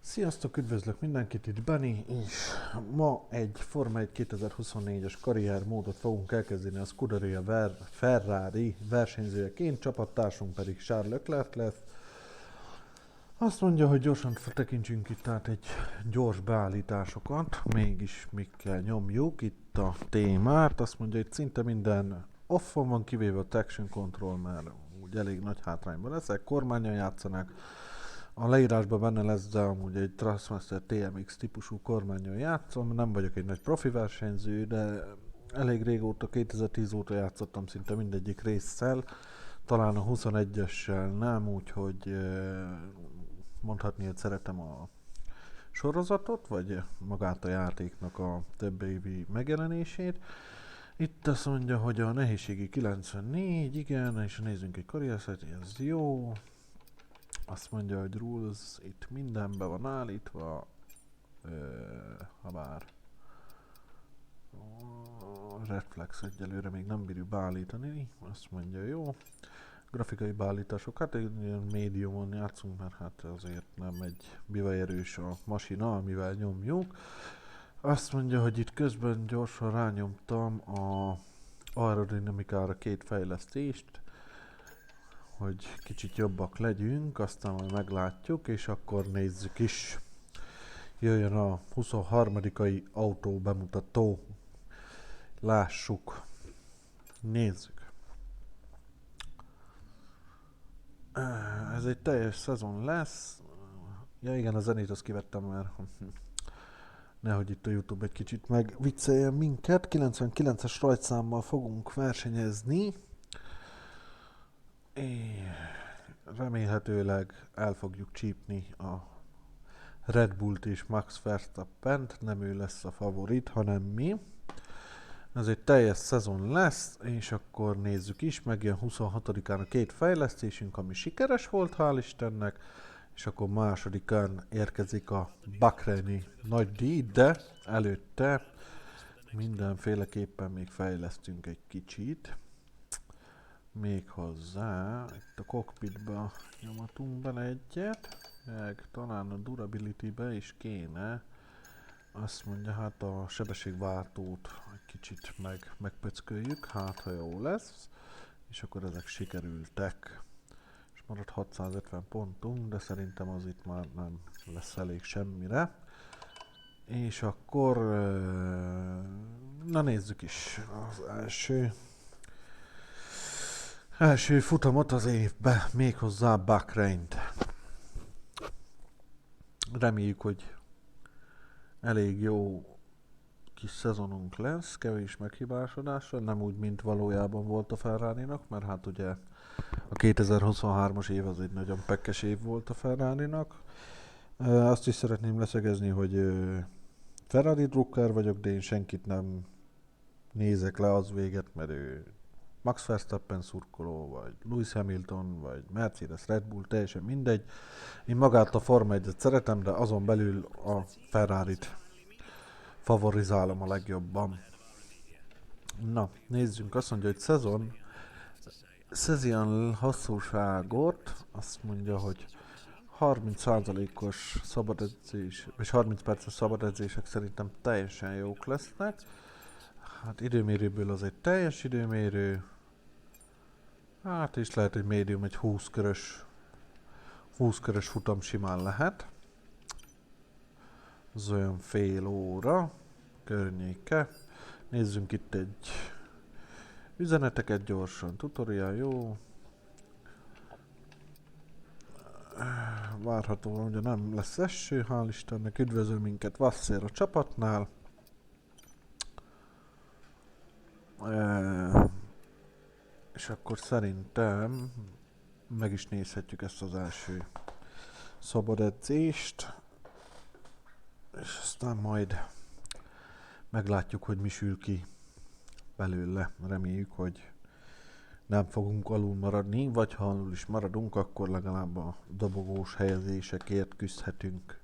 Sziasztok, üdvözlök mindenkit, itt Benni, és ma egy Forma 1 2024-es karriermódot fogunk elkezdeni a Scuderia Ferrari versenyzőjeként, csapattársunk pedig Charles Leclerc lesz. Azt mondja, hogy gyorsan tekintsünk itt át egy gyors beállításokat, mégis mikkel nyomjuk itt a témát. Azt mondja, hogy szinte minden offon van, kivéve a traction control, mert úgy elég nagy hátrányban leszek, kormányon játszanak. A leírásban benne lesz, de amúgy egy Trustmaster TMX típusú kormányon játszom, nem vagyok egy nagy profi versenyző, de elég régóta, 2010 óta játszottam szinte mindegyik résszel, talán a 21-essel nem, úgyhogy mondhatni, hogy szeretem a sorozatot, vagy magát a játéknak a több évi megjelenését. Itt azt mondja, hogy a nehézségi 94, igen, és nézzünk egy karrierszert, ez jó. Azt mondja, hogy rules, itt mindenbe van állítva, ha bár reflex egyelőre még nem bírjuk beállítani, azt mondja, jó. Grafikai beállítások, hát ilyen médiumon játszunk, mert hát azért nem egy bivajerős a masina, amivel nyomjuk. Azt mondja, hogy itt közben gyorsan rányomtam a aerodinamikára két fejlesztést, hogy kicsit jobbak legyünk, aztán majd meglátjuk, és akkor nézzük is. Jöjjön a 23. autó bemutató. Lássuk. Nézzük. Ez egy teljes szezon lesz. Ja igen, a zenét azt kivettem már. Nehogy itt a YouTube egy kicsit megvicceljen minket. 99-es rajtszámmal fogunk versenyezni. Remélhetőleg el fogjuk csípni a Red Bullt és Max Verstappent, nem ő lesz a favorit, hanem mi. Ez egy teljes szezon lesz, és akkor nézzük is, megjön 26-án a két fejlesztésünk, ami sikeres volt, hál' Istennek, és akkor másodikán érkezik a Bahreini nagy díj, de előtte mindenféleképpen még fejlesztünk egy kicsit. Még hozzá, itt a cockpitba nyomatunk bele egyet, meg talán a durability-be is kéne. Azt mondja, hát a sebességváltót egy kicsit megpöcköljük, hát ha jó lesz, és akkor ezek sikerültek. És maradt 650 pontunk, de szerintem az itt már nem lesz elég semmire. És akkor, na nézzük is az első futamot az évbe, méghozzá Bahreint. Reméljük, hogy elég jó kis szezonunk lesz, kevés meghibásodással, nem úgy, mint valójában volt a Ferrari-nak, mert hát ugye a 2023-as év az egy nagyon pekkes év volt a Ferrari-nak. Azt is szeretném leszögezni, hogy Ferrari drukker vagyok, de én senkit nem nézek le az véget, mert ő Max Verstappen szurkoló, vagy Lewis Hamilton, vagy Mercedes, Red Bull, teljesen mindegy. Én magát a Forma 1-et szeretem, de azon belül a Ferrarit favorizálom a legjobban. Na, nézzünk, azt mondja, hogy szezon hosszúságot, azt mondja, hogy 30%-os szabadedzés, és 30 perces szabadedzések szerintem teljesen jók lesznek. Hát időmérőből az egy teljes időmérő. Hát és lehet, hogy médium egy 20 körös futam simán lehet. Az olyan fél óra környéke. Nézzünk itt egy üzeneteket gyorsan. Tutorial jó. Várhatóan ugye nem lesz eső, hál' Istennek. Üdvözöl minket Vasszer a csapatnál. És akkor szerintem meg is nézhetjük ezt az első szabad edzést, és aztán majd meglátjuk, hogy mi sül ki belőle. Reméljük, hogy nem fogunk alul maradni, vagy ha alul is maradunk, akkor legalább a dobogós helyezésekért küzdhetünk.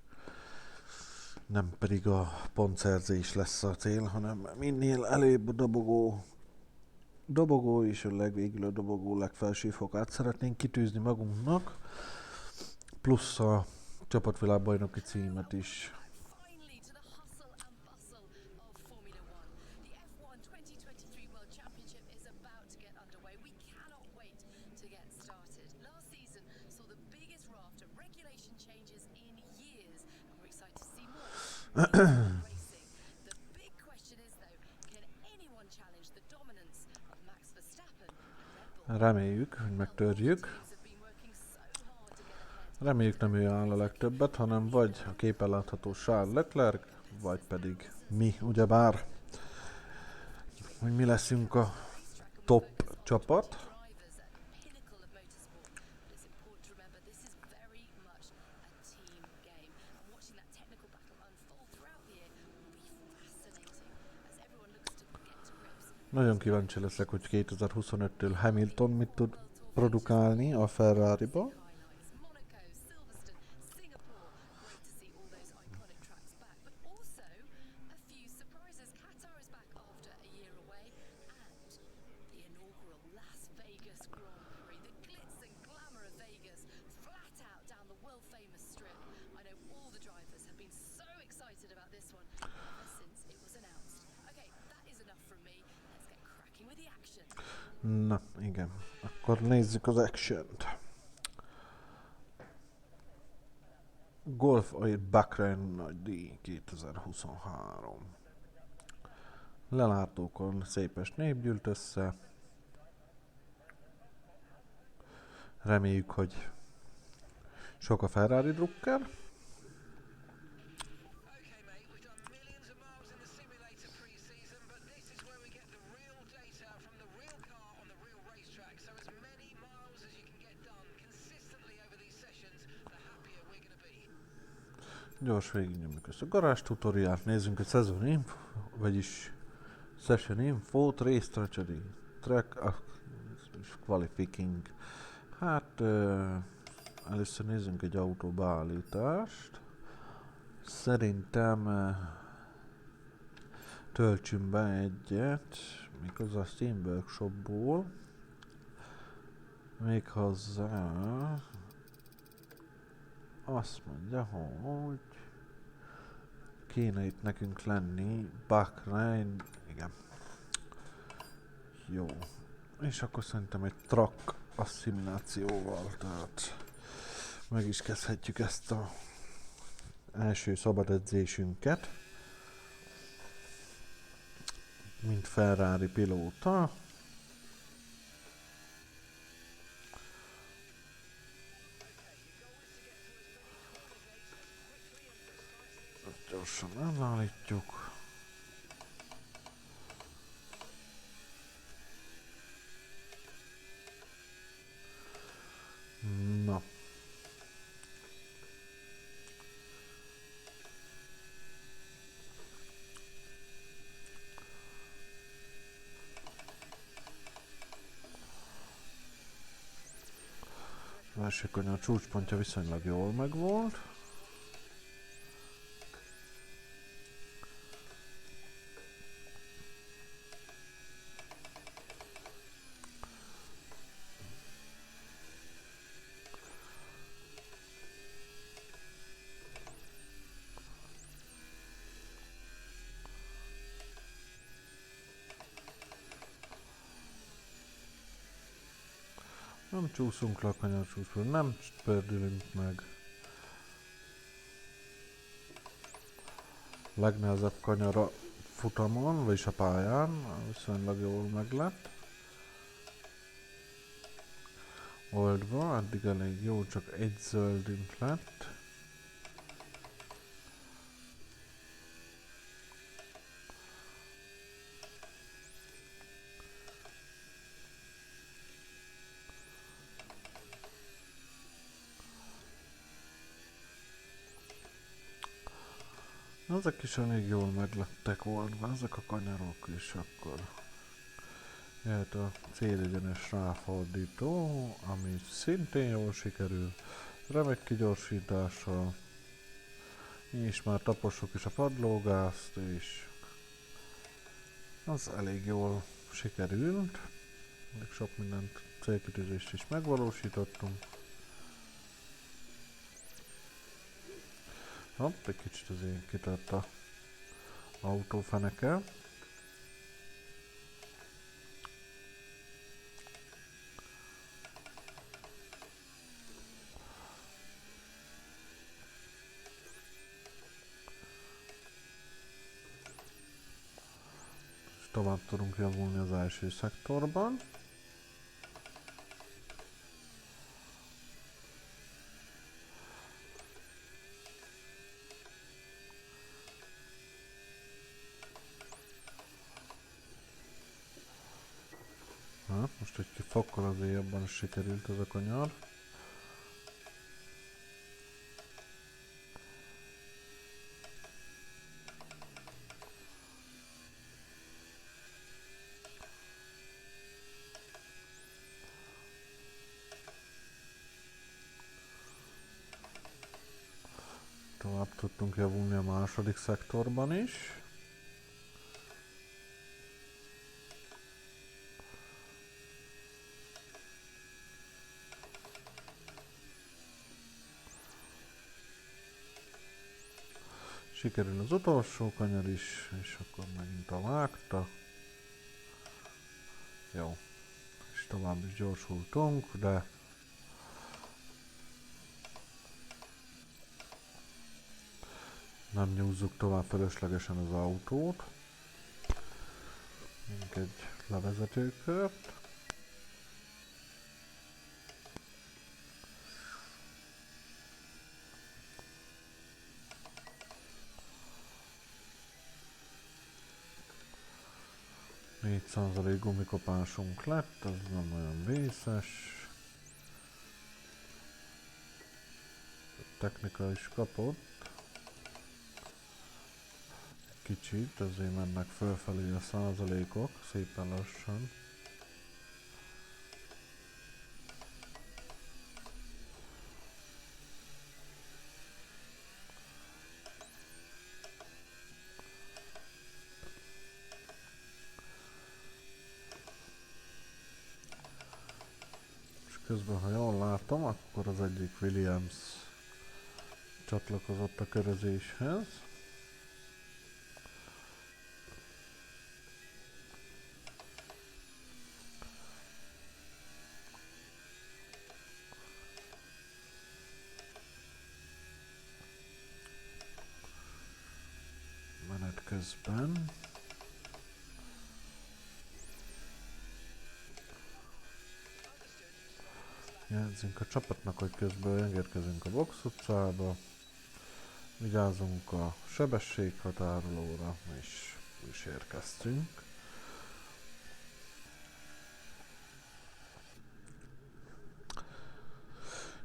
Nem pedig a pontszerzés lesz a cél, hanem minél előbb a dobogó és a végül a dobogó legfelső fokát szeretnénk kitűzni magunknak, plusz a csapatvilágbajnoki címet is. Finally, to the hustle and bustle of Formula One. The F1 2023 World Championship is about to get underway. We cannot wait to get started. Last season saw the biggest raft of regulation changes in years, and we're excited to see more racing. The big question is, though, can anyone challenge the dominance of Max Verstappen and Red Bull? Reméljük, hogy megtörjük. Teams have been working so hard to get ahead. Reméljük nem ő áll a legtöbbet, hanem vagy a képen látható Charles Leclerc, vagy pedig mi, ugyebár. Hogy mi leszünk a top csapat. Drivers at pinnacle of motorsport, but it's important to remember this is very much a team game. And watching that technical battle unfold throughout the year will be fascinating as everyone looks to get to grips. Nagyon kíváncsi leszek, hogy 2025-től Hamilton mit tud produkálni a Ferrari-ba. Highlights Monaco, Silverstone, Singapore. Great to see all those iconic tracks back, but also a few surprises. Qatar is back after a year away, and the inaugural Las Vegas Grand Prix. The glitz and glamour of Vegas, flat out down the world-famous strip. I know all the drivers have been so excited about this one ever since it was announced. Okay, that is enough from me. Let's get cracking with the action. Na, igen. Akkor nézzük az action-t. Golf Air Bahrain nagy díj 2023. Lelátókon szépes nép gyűlt össze. Reméljük, hogy sok a Ferrari drukker. Okay, mate, we've done millions of miles in the simulator pre-season, but this is where we get the real data from the real car on the real racetrack. So as many miles as you can get done consistently over these sessions, the happier we're going to be. Gyors végignyomjuk ezt a garázs tutoriált, nézzünk egy szezon info, vagyis session info, race strategy, track qualifying. Hát először nézzünk egy autó beállítást. Szerintem töltsünk be egyet, méghozzá a Steam Workshopból. Méghozzá azt mondja, hogy kéne itt nekünk lenni Bahrain, igen. Jó. És akkor szerintem egy truck asszimilációval, tehát meg is kezdhetjük ezt a első szabad edzésünket. Mint Ferrari pilóta. Gyorsan elállítjuk. Na. Az első kanyar csúcspontja viszonylag jól megvolt. Nem csúszunk le a kanyarcsúszból, nem pördülünk meg. Legnehezebb kanyar a futamon, vagyis a pályán, viszonylag jól meg lett. Oldva, eddig elég jó, csak egy zöldünk lett. Ezek is elég jól meglettek volna, ezek a kanyarok, és akkor jöhet a célegyenes ráfordító, ami szintén jól sikerül, remek kigyorsítással, és már tapossuk is a padlógázt, és az elég jól sikerült, elég sok mindent, célkitűzést is megvalósítottunk. Hopp, egy kicsit azért kitört a autófeneke. És tovább tudunk javulni az első szektorban. Hát, most egy fokkal azért jobban sikerült ez a kanyar. Tovább tudtunk javulni a második szektorban is. Sikerül az utolsó kanyar is, és akkor megint a vágta. Jó. És tovább is gyorsultunk, de nem nyúzzuk tovább fölöslegesen az autót. Mink egy levezetőkört. %4 gumikopásunk lett, az nem olyan vészes. A technika is kapott. Kicsit, azért mennek fölfelé a százalékok, szépen lassan. És közben, ha jól látom, akkor az egyik Williams csatlakozott a körözéshez. Menet közben. Jelzünk a csapatnak, hogy közben engedkezünk a box utcába. Vigyázzunk a sebességhatárolóra, és is érkeztünk.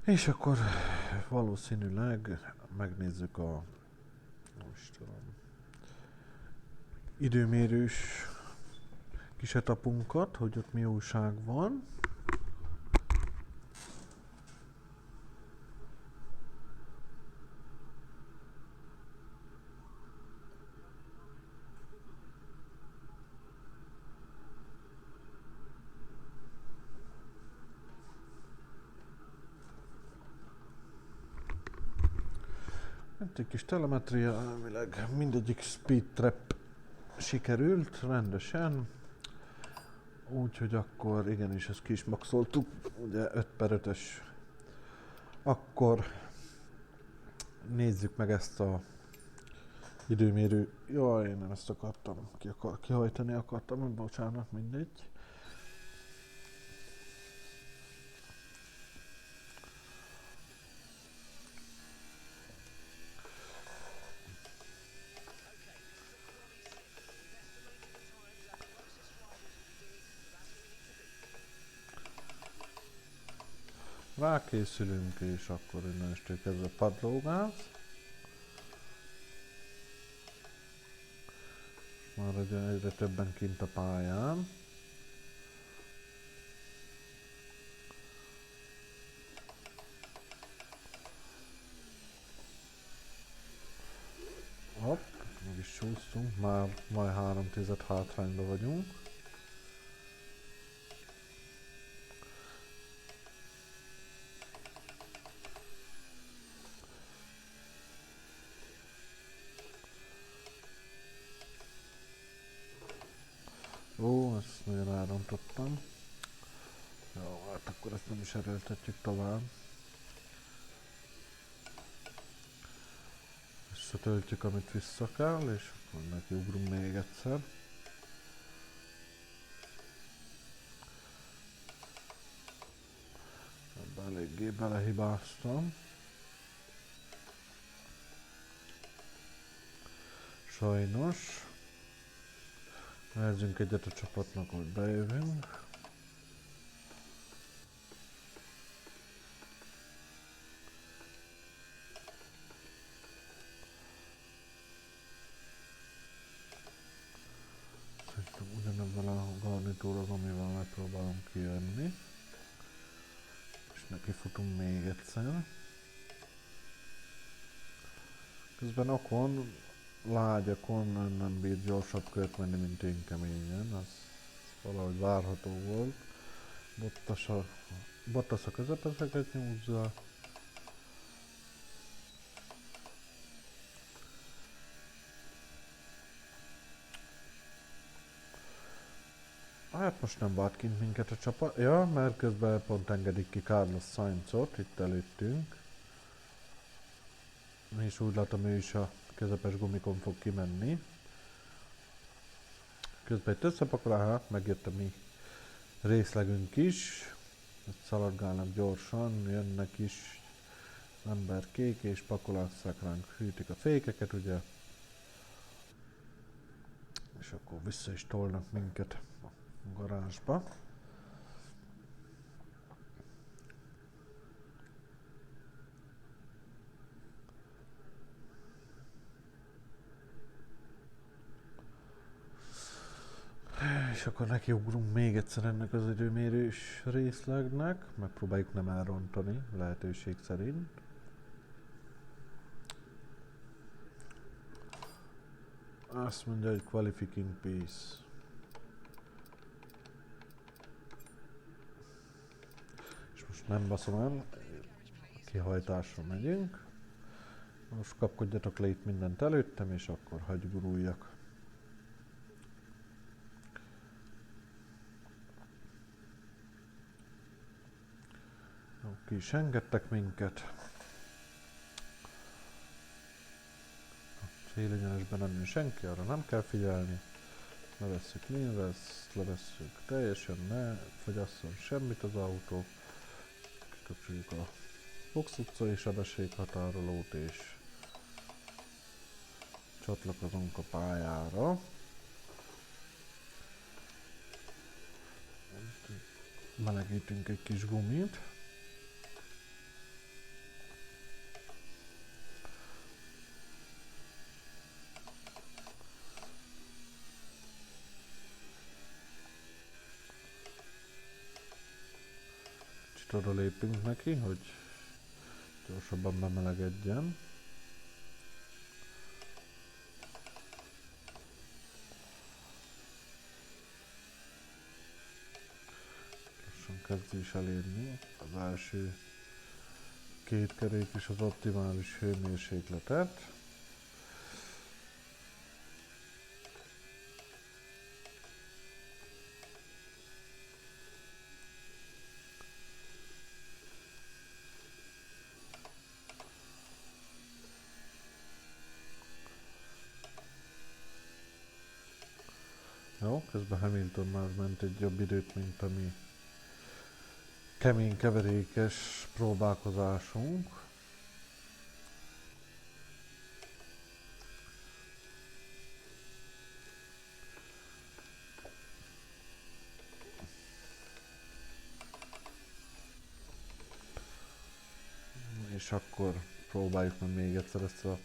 És akkor valószínűleg megnézzük a időmérős kis etapunkat, hogy ott mi újság van. Itt egy kis telemetria, elvileg mindegyik speed trap sikerült rendesen. Úgyhogy akkor igenis ezt ki is maxoltuk, ugye 5/5-ös. Akkor nézzük meg ezt a időmérő. Jaj, én nem ezt akartam, kihajtani akartam, bocsánat, mindegy. Rákészülünk, és akkor innentől kezdve padlógáz. Már egyre többen kint a pályán. Hopp, meg is csúsztunk, már majd 3/10 hátrányba vagyunk. Ó, ezt nagyon elrontottam. Jó, hát akkor ezt nem is erőltetjük tovább. Visszatöltjük, amit vissza kell, és akkor nekiugrunk még egyszer. Ebben eléggé belehibáztam. Sajnos. Jelzünk egyet a csapatnak, hogy bejövünk. Szerintem ugyanebben a garnitúrral, amivel megpróbálom kijönni. És neki futunk még egyszer. Közben Okon, lágyakon nem bír gyorsabb kört menni, mint én keményen. Az valahogy várható volt. Bottas a közepeseket nyúzza. Hát most nem várt kint minket a csapat. Ja, mert közben pont engedik ki Carlos Sainzot, itt előttünk. És úgy látom, ő is a közepes gumikon fog kimenni. Közben itt összepakolál, megjött a mi részlegünk is. Itt szaladgálnak gyorsan, jönnek is emberkék és pakolásszák ránk, hűtik a fékeket, ugye. És akkor vissza is tolnak minket a garázsba. És akkor nekiugrunk még egyszer ennek az időmérős részlegnek. Megpróbáljuk nem elrontani, lehetőség szerint. Azt mondja, hogy qualifying pace. És most nem baszom el, kihajtásra megyünk. Most kapkodjatok le itt mindent előttem, és akkor hagyj guruljak. Jó, ki is engedtek minket. Célegyenesben nem jön senki, arra nem kell figyelni. Levesszük mindezt, levesszük teljesen, ne fogyasszon semmit az autó. Kikapcsoljuk a Fox utcai sebességhatárolót és csatlakozunk a pályára. Melegítünk egy kis gumit. Kicsit oda lépünk neki, hogy gyorsabban bemelegedjen. Lassan kezd is elérni az első két kerék is az optimális hőmérsékletet. Jó, közben Hamilton már ment egy jobb időt, mint a mi kemény keverékes próbálkozásunk. És akkor próbáljuk meg még egyszer ezt a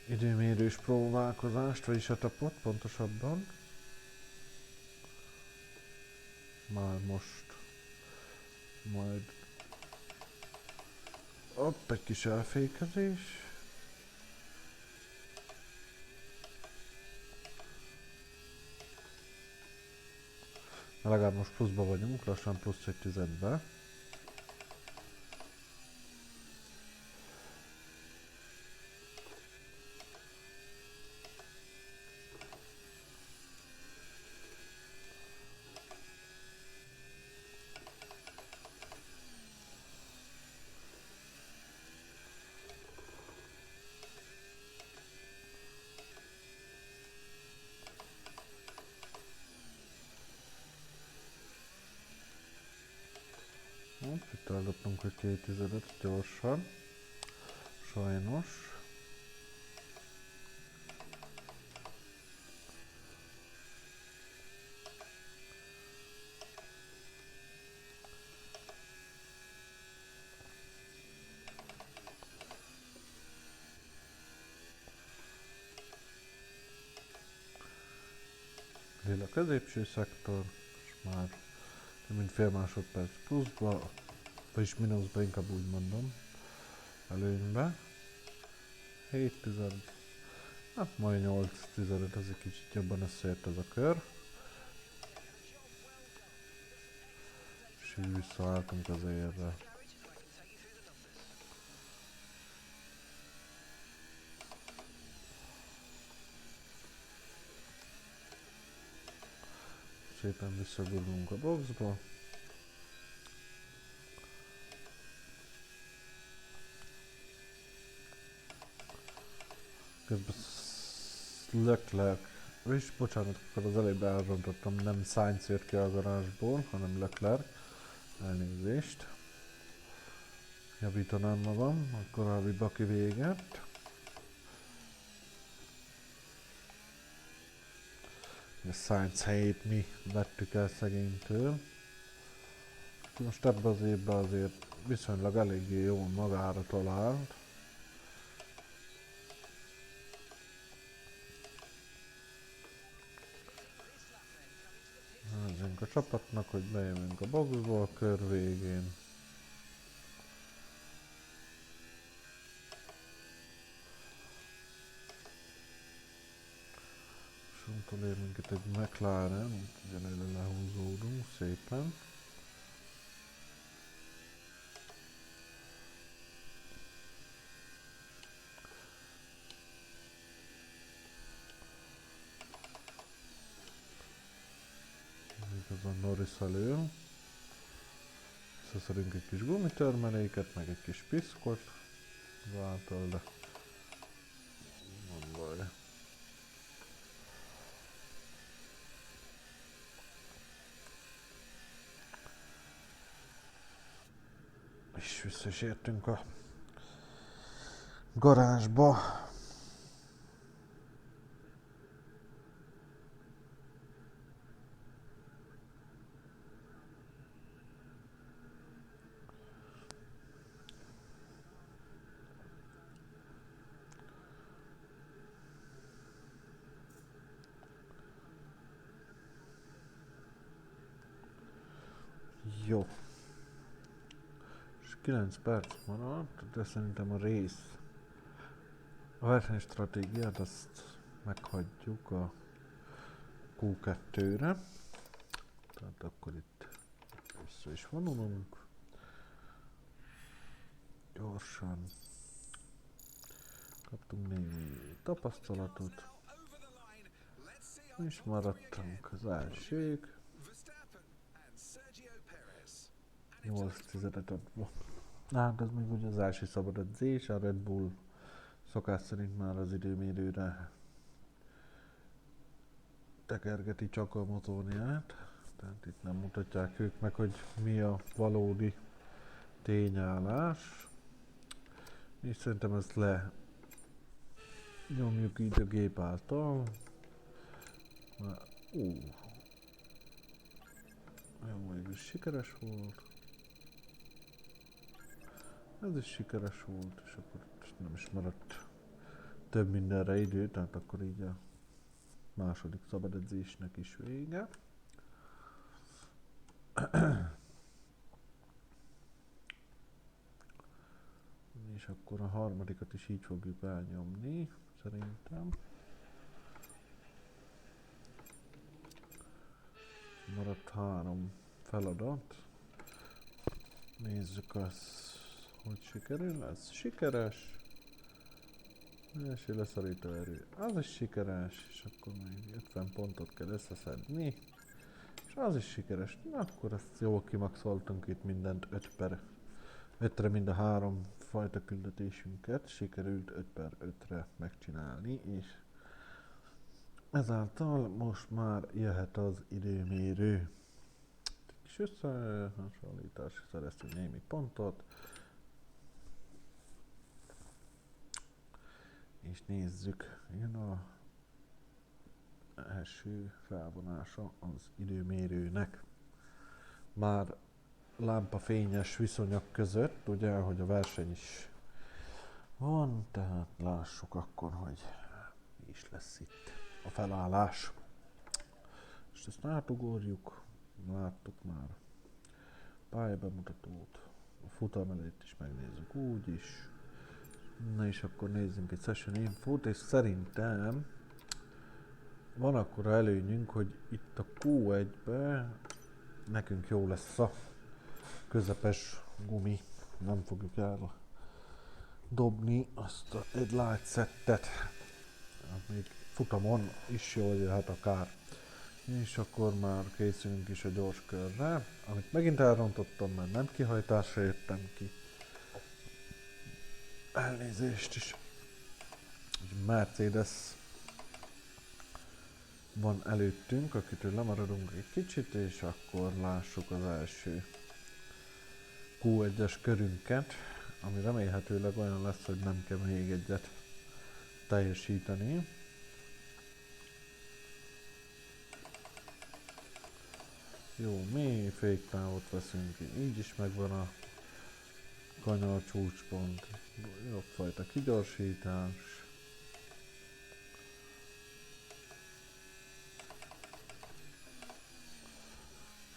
időmérős próbálkozást, vagyis a tapot pontosabban. Már most majd hopp, egy kis elfékezés. Legalább most pluszba vagyunk, lassan plusz egy tizedbe. itt eldobtunk, hogy 2005 gyorsan. Sajnos. Lila középső szektor, és már több mint fél másodperc pluszba, vagyis mínuszba, inkább úgy mondom, előnybe. 7 tized, hát majd 8 15, ez egy kicsit jobban összeért ez a kör. És így visszaálltunk az érre. Szépen visszagurulunk a boxba. Közben Leclerc, és bocsánat, akkor az előbb elrontottam, nem Sainz jött ki a garázsból, hanem Leclerc. Elnézést. Javítanám magam, a korábbi baki véget. A Sainz helyét mi vettük el szegénytől. Most ebben az évben azért viszonylag eléggé jól magára talált. Nézzünk a csapatnak, hogy bejövünk a boxból a kör végén. És utol ér minket egy McLaren, úgyhogy előre lehúzódunk szépen. Ez a Norris elő. Összeszedünk egy kis gumitörmeléket, meg egy kis piszkot. Váltal, de nem baj. És vissza is értünk a garázsba. Jó. És 9 perc maradt, de szerintem a versenystratégiát azt meghagyjuk a Q2-re. Tehát akkor itt vissza is vonulunk. Gyorsan. Kaptunk némi tapasztalatot. És maradtunk az elsők. 8 tizedet adva. Hát ez még ugye az első szabad edzés, a Red Bull szokás szerint már az időmérőre tekergeti csak a motorját. Tehát itt nem mutatják ők meg, hogy mi a valódi tényállás. És szerintem ezt nyomjuk így a gép által. Jó, mégis sikeres volt. Ez is sikeres volt, és akkor nem is maradt több mindenre idő, tehát akkor így a második szabad edzésnek is vége. És akkor a harmadikat is így fogjuk elnyomni, szerintem. Maradt 3 feladat. Nézzük azt, hogy sikerül. Ez sikeres. Első leszorító erő. Az is sikeres, és akkor még 50 pontot kell összeszedni. És az is sikeres. Na akkor ezt jól kimaxoltunk itt mindent 5/5-re, mind a 3 fajta küldetésünket. Sikerült 5/5-re megcsinálni, és ezáltal most már jöhet az időmérő. Kis kis összehasonlítás, szereztünk némi pontot. És nézzük, jön a első felvonása az időmérőnek. Már lámpafényes viszonyok között, ugye, hogy a verseny is van, tehát lássuk akkor, hogy mi is lesz itt a felállás. És ezt átugorjuk, láttuk már pályabemutatót, a futam előtt is megnézzük úgy is. Na és akkor nézzünk egy session infót, és szerintem van akkora előnyünk, hogy itt a Q1-be nekünk jó lesz a közepes gumi, nem fogjuk el dobni azt egy light settet, még futamon is jól jöhet akár. És akkor már készülünk is a gyors körre, amit megint elrontottam, mert nem kihajtásra jöttem ki. Elnézést is. Mercedes van előttünk, akitől lemaradunk egy kicsit, és akkor lássuk az első Q1-es körünket, ami remélhetőleg olyan lesz, hogy nem kell még egyet teljesíteni. Jó, mély féktávot veszünk, így is megvan a kanyar csúcspont, jobb fajta kigyorsítás.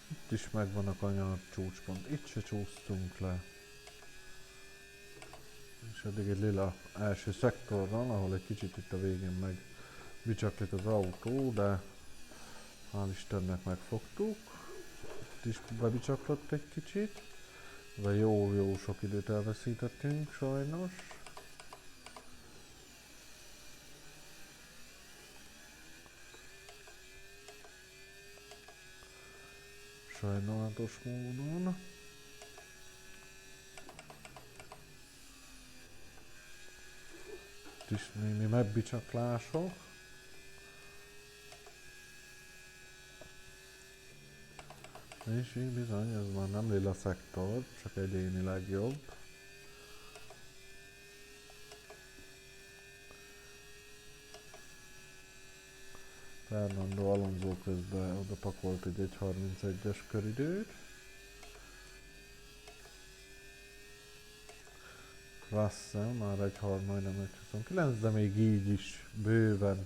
Itt is megvan a kanyar csúcspont, itt se csúsztunk le. És eddig egy lila első szektorral, ahol egy kicsit itt a végén meg bicsaklik az autó, de hál' Istennek megfogtuk. Itt is bebicsaklott egy kicsit, de jó sok időt elveszítettünk sajnos. Sajnálatos módon. Itt is némi megbicsaklások. És így bizony, ez már nem lila szektor, csak egyénileg jobb. Fernando Alonso közben oda pakolt egy 1.31-es köridőt. Russell már majdnem 1.29, de még így is bőven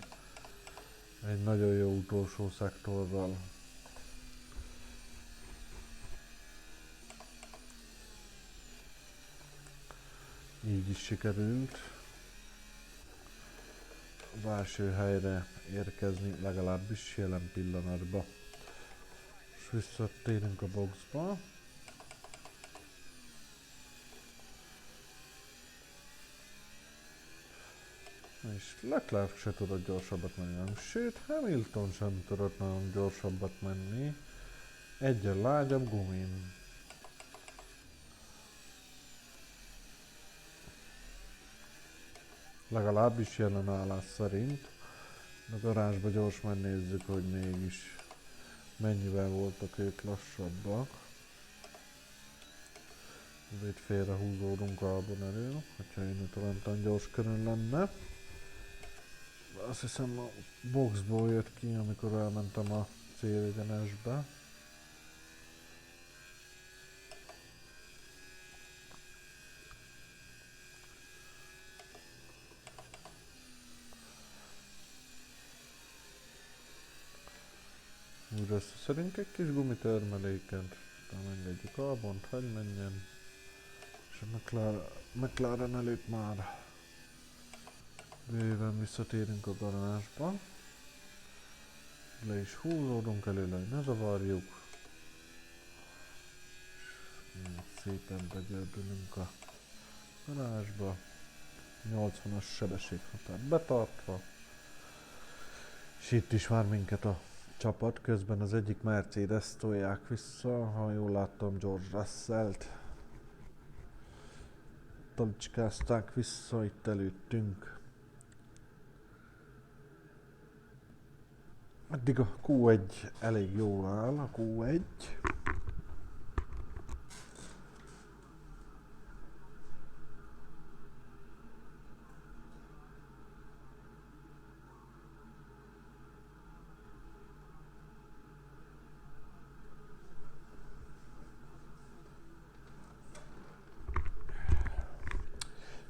egy nagyon jó utolsó szektorral. Így is sikerült az első helyre érkezni, legalábbis jelen pillanatban. És visszatérünk a boxba. És Leclerc se tudott gyorsabbat menni, nem. Sőt, Hamilton sem tudott nagyon gyorsabbat menni. Egyen lágyabb gumin. Legalábbis jelen állás szerint. A garázsba gyors megnézzük, hogy mégis mennyivel voltak ők lassabbak. Itt félrehúzódunk Albon elől, hogyha én talán gyors körön lenne. Azt hiszem a boxból jött ki, amikor elmentem a célegyenesbe. Úgy összeszedünk egy kis gumitermeléket, utána engedjük Albont, hagyj menjen. És a McLaren előtt már bőven visszatérünk a garázsba. Le is húzódunk előle, hogy ne zavarjuk. És szépen begördülünk a garázsba. 80-as sebességhatár betartva. És itt is vár minket a csapat, közben az egyik Mercedes tolják vissza, ha jól láttam, George Russellt talicskázták vissza itt előttünk. Eddig a Q1 elég jól áll, a Q1.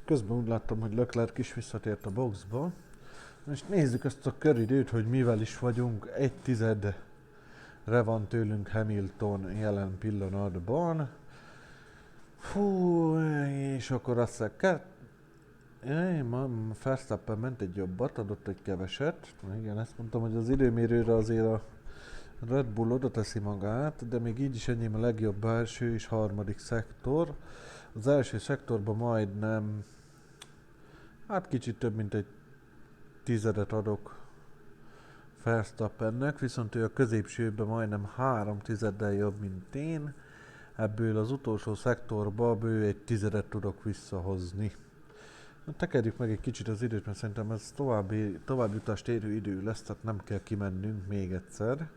Közben úgy láttam, hogy Leclerc is visszatért a boxba. Most nézzük ezt a köridőt, hogy mivel is vagyunk. 1/10-re van tőlünk Hamilton jelen pillanatban. Fú, és akkor azt Verstappen ment egy jobbat, adott egy keveset. Igen, ezt mondtam, hogy az időmérőre azért a Red Bull oda teszi magát, de még így is enyém a legjobb első és harmadik szektor. Az első szektorban majdnem, hát kicsit több mint egy 10-et adok Verstappennek, viszont ő a középsőben majdnem 3/10-del jobb, mint én. Ebből az utolsó szektorba bő egy 10-et tudok visszahozni. Na, tekerjük meg egy kicsit az időt, mert szerintem ez további jutást érő idő lesz, tehát nem kell kimennünk még egyszer.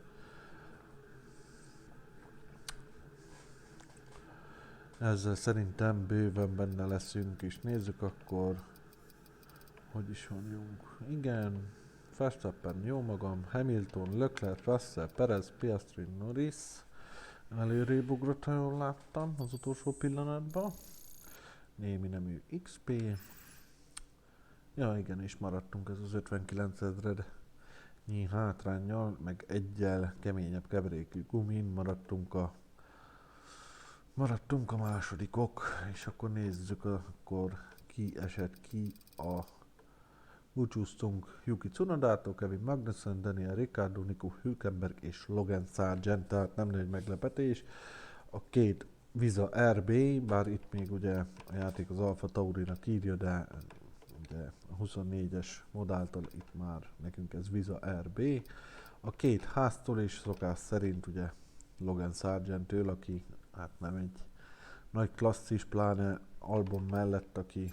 Ezzel szerintem bőven benne leszünk, és nézzük akkor, hogy is vagyunk. Igen, Verstappen, jó magam, Hamilton, Leclerc, Russell, Perez, Piastri, Norris. Előrébb ugrott, ha jól láttam, az utolsó pillanatban. Némi nemű XP. Ja igen, és maradtunk ez az 59 000-nyi hátránnyal, meg egyel keményebb keverékű gumin, maradtunk a másodikok, és akkor nézzük, akkor ki esett ki a... Búcsúztunk Yuki Tsunodától, Kevin Magnussen, Daniel Ricciardo, Nico Hülkenberg és Logan Sargent, tehát nem nagy meglepetés. A két Visa RB, bár itt még ugye a játék az Alfa Taurinak írja, de ugye a 24-es modáltól itt már nekünk ez Visa RB. A két háztól és szokás szerint ugye Logan Sargenttől, aki hát nem egy nagy klasszis, pláne album mellett, aki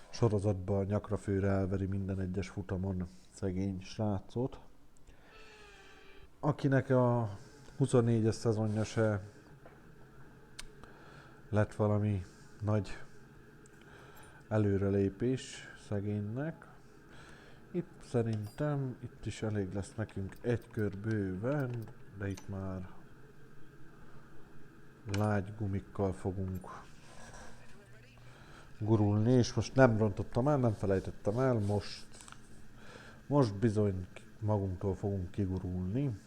sorozatban nyakra főre elveri minden egyes futamon szegény srácot. Akinek a 24-es szezonja se lett valami nagy előrelépés szegénynek. Itt szerintem itt is elég lesz nekünk egy kör bőven, de itt már lágy gumikkal fogunk gurulni, és most nem rontottam el, nem felejtettem el, most bizony magunktól fogunk kigurulni.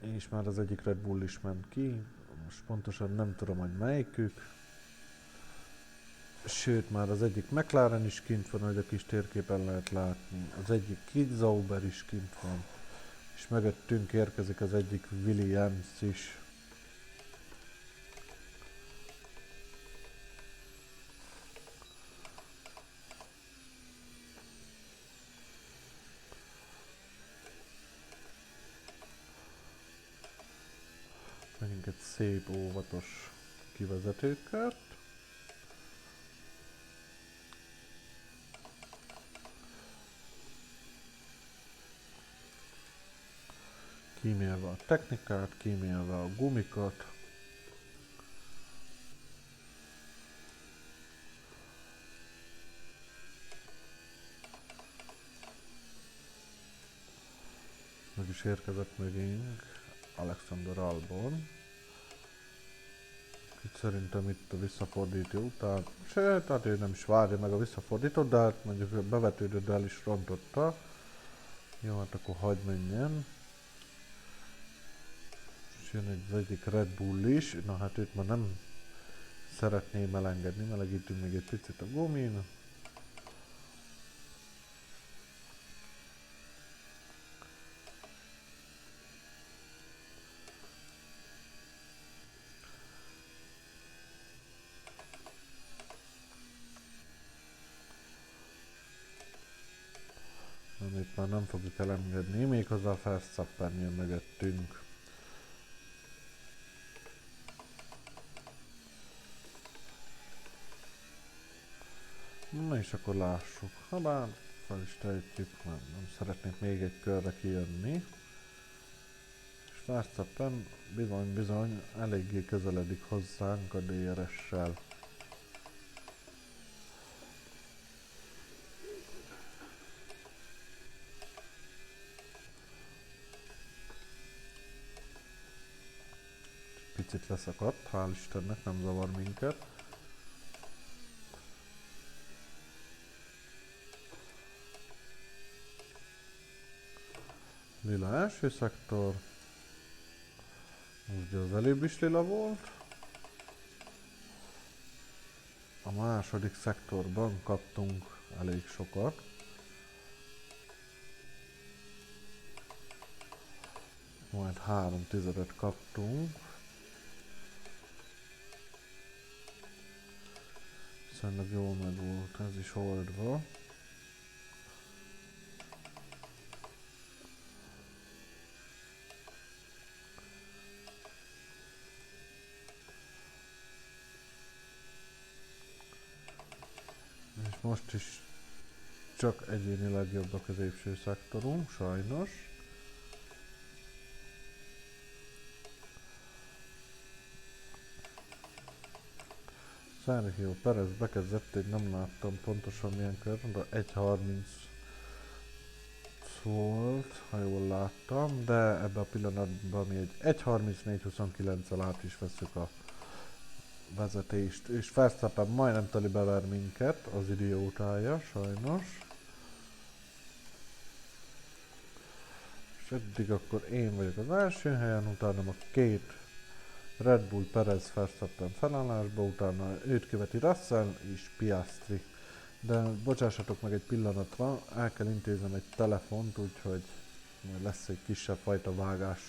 És már az egyik Red Bull is ment ki, most pontosan nem tudom, hogy melyikük. Sőt, már az egyik McLaren is kint van, hogy a kis térképen lehet látni. Az egyik Kid Sauber is kint van. És mögöttünk érkezik az egyik Williams is. Menjünk egy szép, óvatos kivezetőkört. Kímélve a technikát, kímélve a gumikat. Meg is érkezett mögénk Alexander Albon. Itt szerintem itt a visszafordító után, sőt, hát ő nem is várja meg a visszafordítót, de hát mondjuk bevetődött, de el is rontotta. Jó, hát akkor hagyd menjen. És jön az egyik Red Bull is, na hát őt már nem szeretném elengedni, melegítünk még egy picit a gumin. Amit már nem fogjuk elengedni, méghozzá a Verstappen jön mögöttünk. Na és akkor lássuk, ha bár fel is tehetjük, nem szeretnék még egy körre kijönni. És Verstappen bizony eléggé közeledik hozzánk a DRS-sel. Picit leszakadt, hál' Istennek, nem zavar minket. Lila első szektor. Ugye az előbb is lila volt. A második szektorban kaptunk elég sokat. Majd 3 tizedet kaptunk. Viszonylag jól meg volt ez is oldva. És most is csak egyénileg jobb a középső szektorunk, sajnos. Sergio Perez bekezdett, én nem láttam pontosan milyen kör, de 1.30 volt, ha jól láttam, de ebben a pillanatban mi egy 1.34.29-el át is veszük a vezetést, és Verstappen majdnem teli bever minket, az idiótája, sajnos. És eddig akkor én vagyok az első helyen, utána a két Red Bull Perez Verstappen felállásba, utána őt követi Russell és Piastri. De bocsássatok meg egy pillanatra, el kell intéznem egy telefont, úgyhogy majd lesz egy kisebb fajta vágás.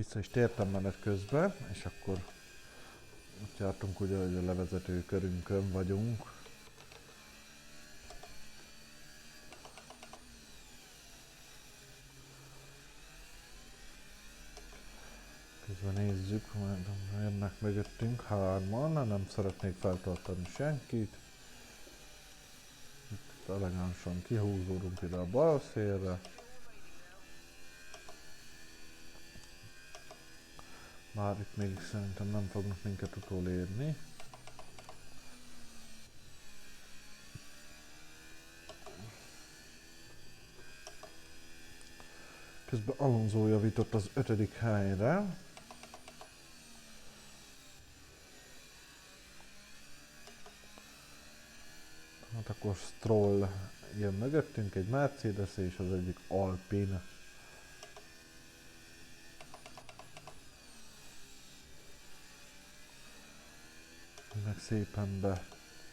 Vissza is tértem menet közben, és akkor ott jártunk ugye, hogy a levezető körünkön vagyunk. Közben nézzük, majd jönnek mögöttünk hárman, nem szeretnék feltartani senkit. Itt elegánsan kihúzódunk ide a bal szélre. Már itt még szerintem nem fognak minket utolérni. Közben Alonso javított az 5. helyre. Hát akkor Stroll jön mögöttünk, egy Mercedes és az egyik Alpine. Meg szépen be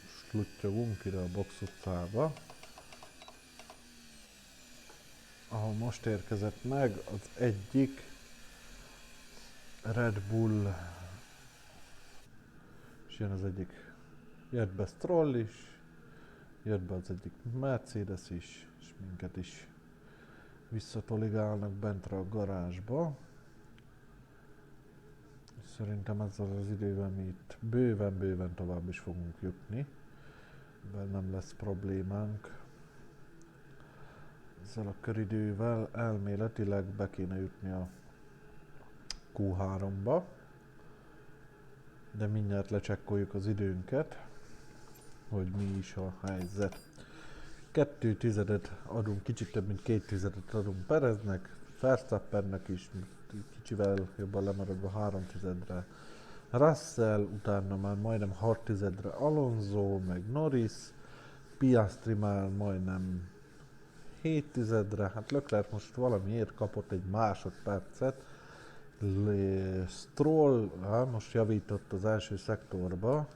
sluttyogunk ide a box utcába, ahol most érkezett meg az egyik Red Bull, és jön az egyik, jött be Stroll is, jött be az egyik Mercedes is, és minket is visszatoligálnak bentre a garázsba. Szerintem ezzel az idővel mi itt bőven tovább is fogunk jutni, mert nem lesz problémánk. Ezzel a köridővel elméletileg be kéne jutni a Q3-ba, de mindjárt lecsekkoljuk az időnket, hogy mi is a helyzet. 2 tizedet adunk, kicsit több mint 2 tizedet adunk Pereznek, Verstappennek is, kicsivel jobban lemaradva 3 tizedre Russell, utána már majdnem 6 tizedre Alonso, meg Norris, Piastri már majdnem 7 tizedre, hát Leclerc most valamiért kapott egy másodpercet, Stroll most javított az első szektorba,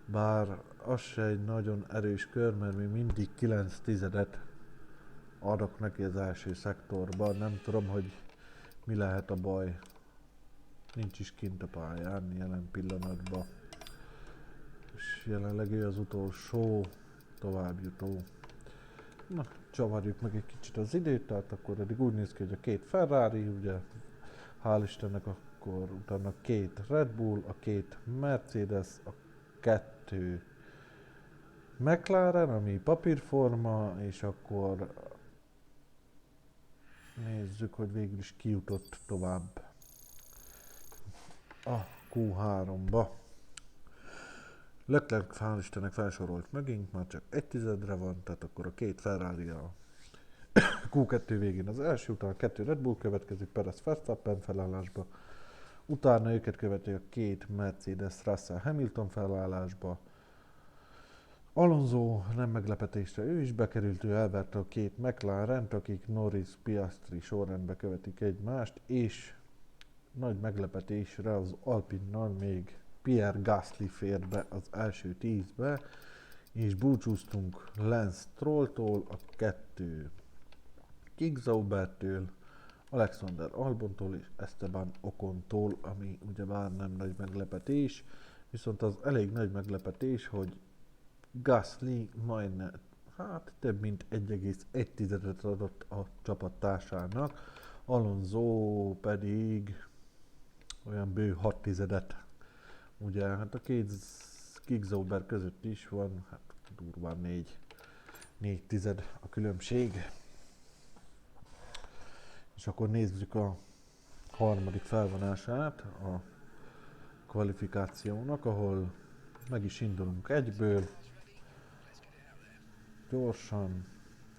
bár az se egy nagyon erős kör, mert még mindig 9 tizedet adok neki az első szektorba, nem tudom, hogy mi lehet a baj. Nincs is kint a pályán jelen pillanatban. És jelenleg ő az utolsó továbbjutó. Na, csavarjuk meg egy kicsit az időt, tehát akkor eddig úgy néz ki, hogy a 2 Ferrari, ugye, hál' Istennek, akkor utána 2 Red Bull, a 2 Mercedes, a 2 McLaren, ami papírforma, és akkor nézzük, hogy végül is kijutott tovább a Q3-ba. Leclerc hál' Istennek felsorolt megint, már csak 1 tizedre van, tehát akkor a 2 Ferrari a Q2 végén az első, utána a 2 Red Bull következik Perez Verstappen felállásba, utána őket követi a 2 Mercedes Russell Hamilton felállásba, Alonso nem meglepetésre ő is bekerült, ő elverte a 2 McLaren-t, akik Norris, Piastri sorrendbe követik egymást, és nagy meglepetésre az Alpinnal még Pierre Gasly fér be az első 10-be, és búcsúztunk Lance Strolltól, a 2 Kick Saubertől, Alexander Albontól és Esteban Ocontól, ami ugyebár nem nagy meglepetés, viszont az elég nagy meglepetés, hogy Gasly majdnem, hát több mint 1,1-et adott a csapattársának, Alonso pedig olyan bő 6 tizedet. Ugye, hát a 2 Kick Sauber között is van, hát durván 4 tized a különbség. És akkor nézzük a harmadik felvonását a kvalifikációnak, ahol meg is indulunk egyből. Gyorsan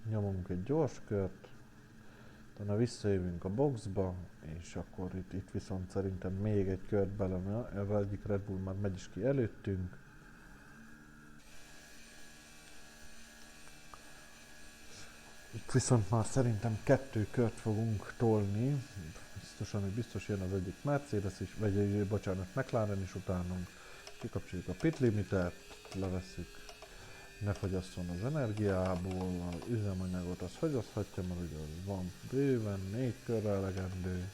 nyomunk egy gyors kört, utána visszajövünk a boxba, és akkor itt viszont szerintem még egy kört bele, erre egyik Red Bull már megy is ki előttünk. Itt viszont már szerintem 2 kört fogunk tolni, biztosan, hogy biztos jön az egyik Mercedes is, vagy bocsánat, McLaren is utánunk. Kikapcsoljuk a pit limitert, levesszük, ne fogyasszon az energiából, az üzemanyagot az fogyaszthatja, mert ugye van bőven 4 körre elegendő.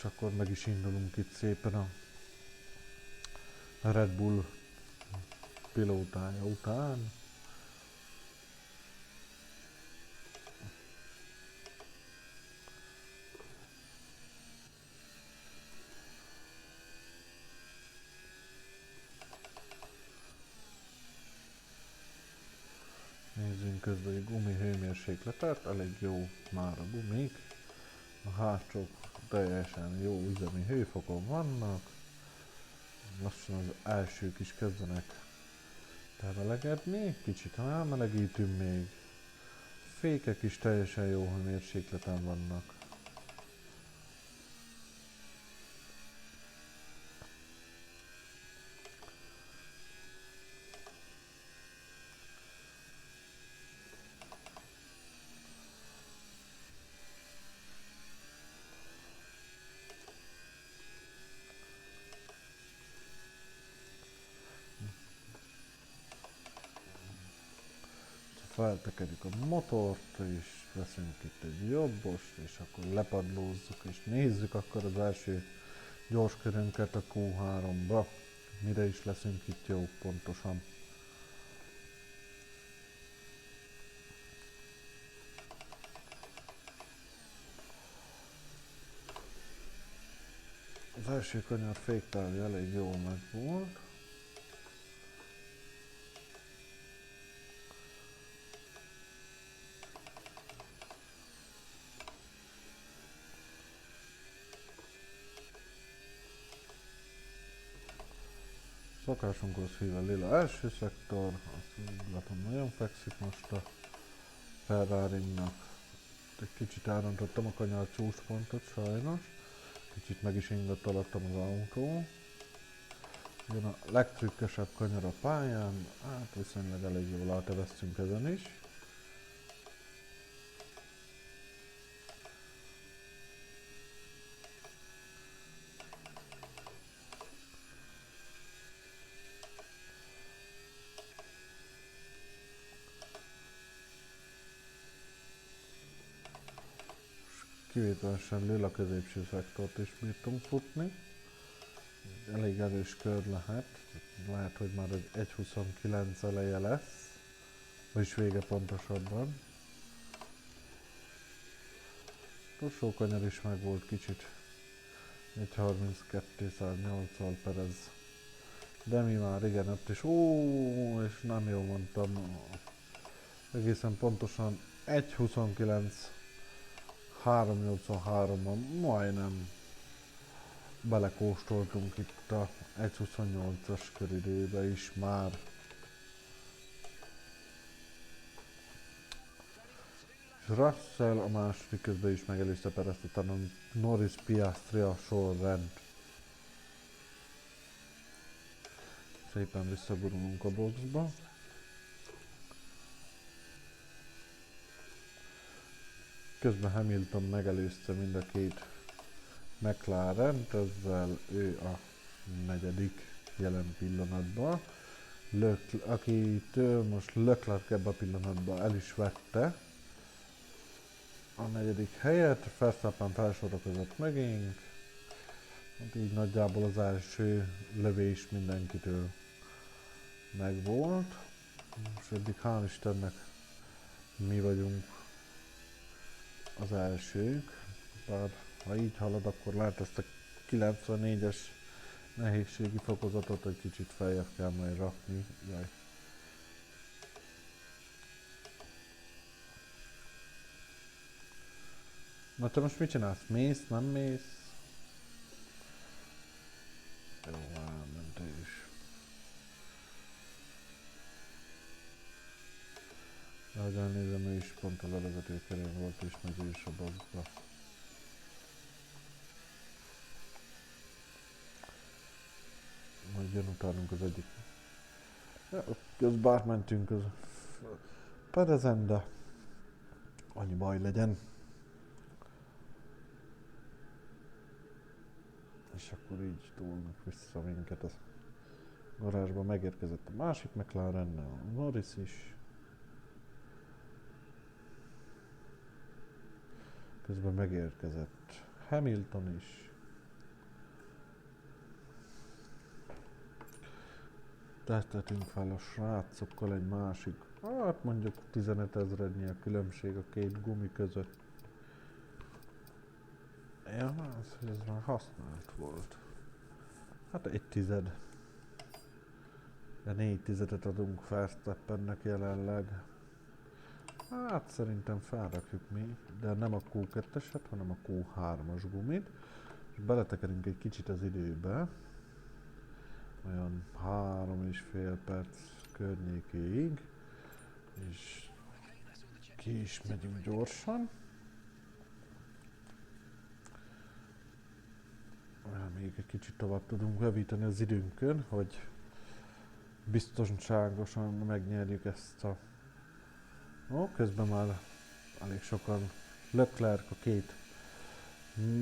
És akkor meg is indulunk itt szépen a Red Bull pilótája után. Nézzünk közben egy gumi hőmérsékletet, elég jó már a gumik. A hátsók teljesen jó üzemi hőfokon vannak. Lassan az elsők is kezdenek elmelegedni, kicsit elmelegítünk még. Fékek is teljesen jó hőmérsékleten vannak. Feltekerjük a motort, és veszünk itt egy jobbost, és akkor lepadlózzuk, és nézzük akkor az első gyors körünket a Q3-ba. Mire is leszünk itt jó pontosan. Az első kanyar féktávja elég jól megvolt. Szokásunkhoz hív a lila első szektor, azt úgy látom nagyon fekszik most a Ferrari-nak. Egy kicsit elrontottam a kanyar csúcspontot sajnos, kicsit meg is ingott alattam az autó. Jön a legtrükkesebb kanyar a pályán, hát viszonylag elég jól áteveztünk ezen is. Kivételesen lila középső szektort is bírtunk futni. Elég erős kör lehet, hogy már egy 1.29 eleje lesz, vagyis vége pontosabban. Utolsó kanyar is meg volt kicsit, 1.32-108-al perez. De mi már igen, ott is, és nem jól mondtam, egészen pontosan 1.29 383-ban majdnem belekóstoltunk itt a 1.28-as köridőbe is már. És Russell a második közben is megelőzte Perezt, utána Norris Piastri a sorrend. Szépen visszagurulunk a boxba. Közben Hamilton megelőzte mind a két McLarent, ezzel ő a negyedik jelen pillanatban. Akitől most Leclerc ebben a pillanatban el is vette a negyedik helyet, Verstappen felsorakozott megint. Hát így nagyjából az első lövés mindenkitől megvolt. És eddig hál' Istennek mi vagyunk az elsők, bár ha így halad, akkor lehet ezt a 94-es nehézségi fokozatot egy kicsit feljebb kell majd rakni. Jaj. Na te most mit csinálsz? Mész, nem mész? Jó, elment ő is. De ahogy elnézem, ő is pont a levezető körén volt, és meg ő is a boxba. Majd jön utánunk az egyik. Ja, közben átmentünk az Perezen, de annyi baj legyen. És akkor így tolnak vissza minket a garázsba. Megérkezett a másik McLarennel, a Norris is. Közben megérkezett Hamilton is. tehetünk fel a srácokkal egy másik, hát mondjuk 15 000-nyi a különbség a két gumi között. Ja, ez már használt volt. Hát 1/10. De 4/10 adunk Verstappennek jelenleg. Hát szerintem felrakjuk mi, de nem a Q2-eset, hanem a Q3-as gumit. És beletekerünk egy kicsit az időbe. Olyan 3,5 perc környékéig. És ki is megyünk gyorsan. Még egy kicsit tovább tudunk javítani az időnkön, hogy biztonságosan megnyerjük ezt a... közben már elég sokan Leclerc, a két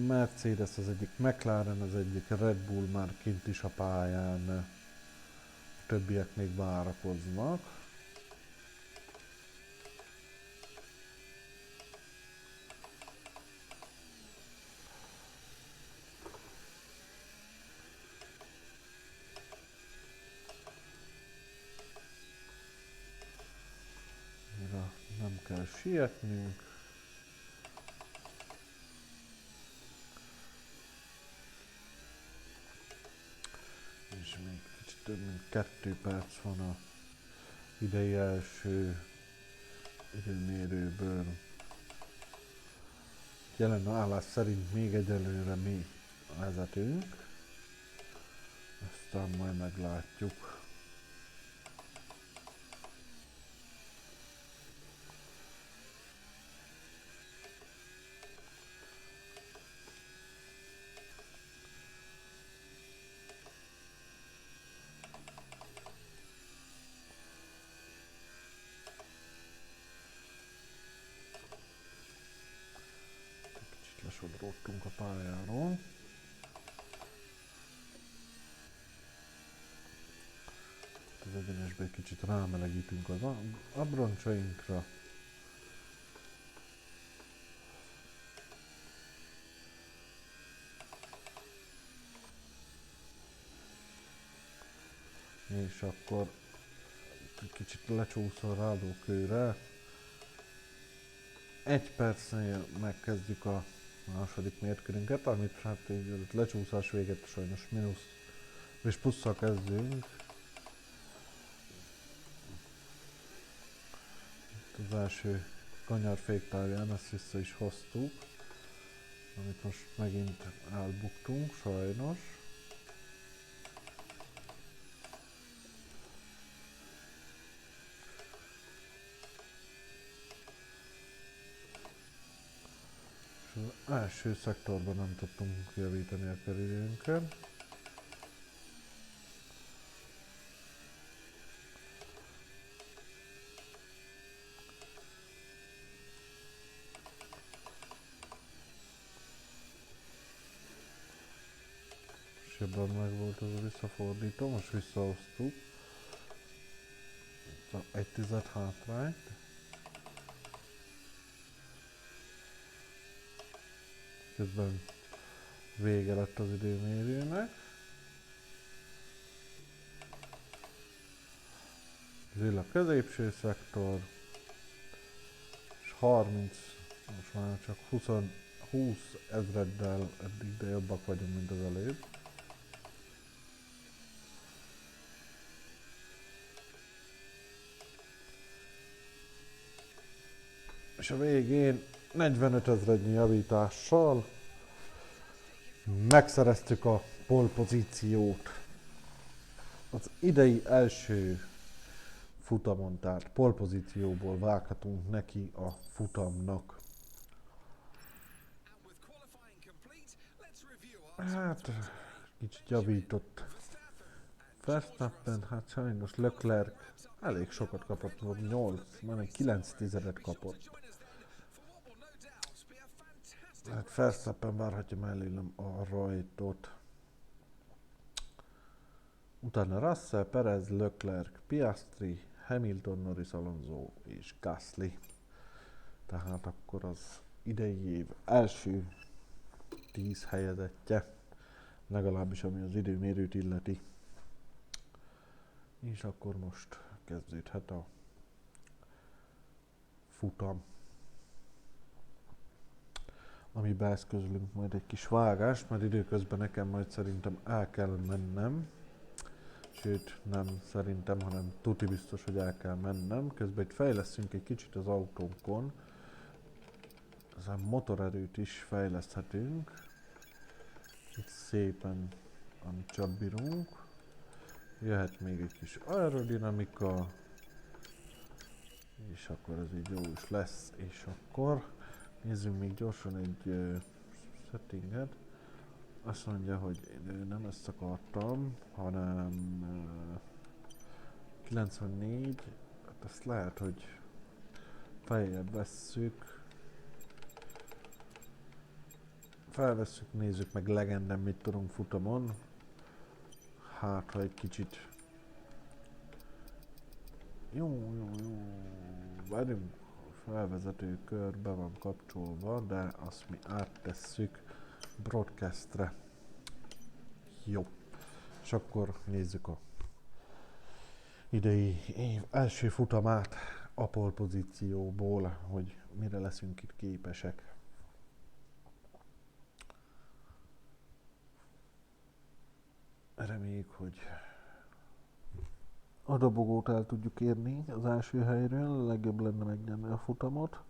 Mercedes, az egyik McLaren, az egyik Red Bull már kint is a pályán, a többiek még várakoznak. Nem kell sietnünk. És még kicsit több mint 2 perc van a idei első időmérőből. Jelen állás szerint még egyelőre mi vezetünk. Aztán majd meglátjuk. Lesodródtunk a pályáról. Az egyenesbe egy kicsit rámelegítünk az abroncsainkra. És akkor egy kicsit lecsúszol a rádókőre. 1 percnél megkezdjük a második mérkőrünket, amit hát így lecsúszás véget sajnos mínusz és plusszal kezdünk. Itt az első kanyarféktárján ezt vissza is hoztuk, amit most megint elbuktunk sajnos. Az első szektorban nem tudtunk javítani a körülményünkön. És ebben meg volt az a visszafordító, most visszahoztuk. 1/10 hátrányt. Közben vége lett az időmérőnek. Lila középső szektor. És 30, most már csak 20 ezreddel eddig, de jobbak vagyunk, mint az előbb. És a végén 45 000-nyi javítással megszereztük a pole pozíciót. Az idei első futamon, tehát pole pozícióból vághatunk neki a futamnak. Hát, kicsit javított Verstappen, hát sajnos Leclerc elég sokat kapott, 8, majdnem 9/10 kapott. Hát Verstappen várhatja mellém a rajtot. Utána Russell, Perez, Leclerc, Piastri, Hamilton, Norris, Alonso és Gasly. Tehát akkor az idei év első 10 helyezettje, legalábbis ami az időmérőt illeti. És akkor most kezdődhet a futam, amiben eszközlünk majd egy kis vágást, mert időközben nekem majd szerintem el kell mennem. Sőt, nem szerintem, hanem tuti biztos, hogy el kell mennem. Közben itt fejlesztünk egy kicsit az autónkon. Ez a motorerőt is fejleszthetünk. Itt szépen, amit csak bírunk. Jöhet még egy kis aerodinamika. És akkor ez így jó is lesz. És akkor nézzünk még gyorsan egy settinget. Azt mondja, hogy én nem ezt akartam, hanem 94, hát azt lehet, hogy feljebb vesszük. Felvesszük, nézzük meg legenden mit tudunk futamon. Hát, ha egy kicsit... Jó. Várjunk, a felvezető kör be van kapcsolva, de azt mi áttesszük broadcastre. Jó. És akkor nézzük a idei év első futamát a pole pozícióból, hogy mire leszünk itt képesek. Reméljük, hogy a dobogót el tudjuk érni az első helyről, legjobb lenne megnyerni a futamot.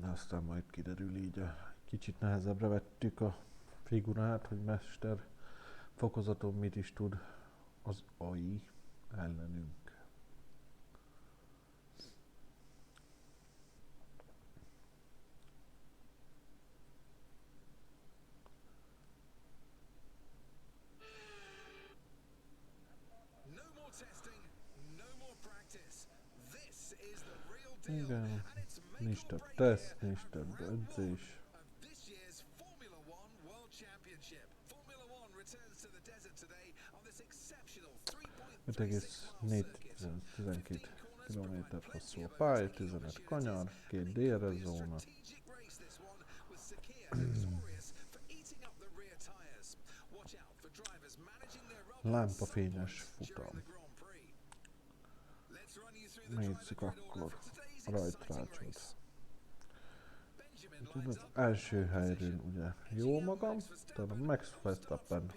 De aztán majd kiderül, így kicsit nehezebbre vettük a figurát, hogy mester fokozaton mit is tud az AI ellenünk. Igen, nincs több teszt, nincs több edzés. 5,412 km hosszú a pálya, 15 kanyar, 2 DRS zóna. Lámpafényes futam. Nézzük akkor a rajtrácsot. Az első helyről ugye jó magam, tehát a Max Verstappen.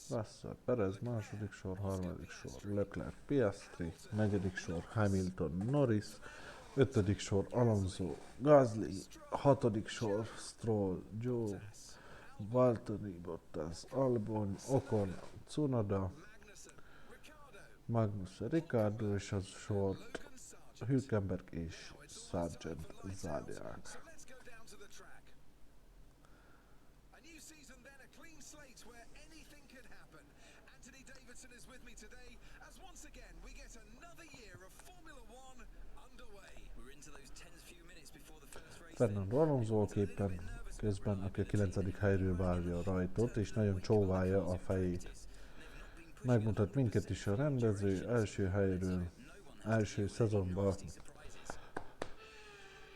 Russell, Perez, második sor, harmadik sor, Leclerc, Piastri, negyedik sor, Hamilton, Norris, ötödik sor, Alonso, Gasly, hatodik sor, Stroll, Joe, Valtteri Bottas, Albon, Ocon, Tsunoda, Magnussen, Ricciardo és a sort Hülkenberg és Sargent zárják. Fernando Alonso képen közben, aki a 9. helyről várja a rajtot, és nagyon csóválja a fejét. Megmutat minket is a rendező, első helyről, első szezonban.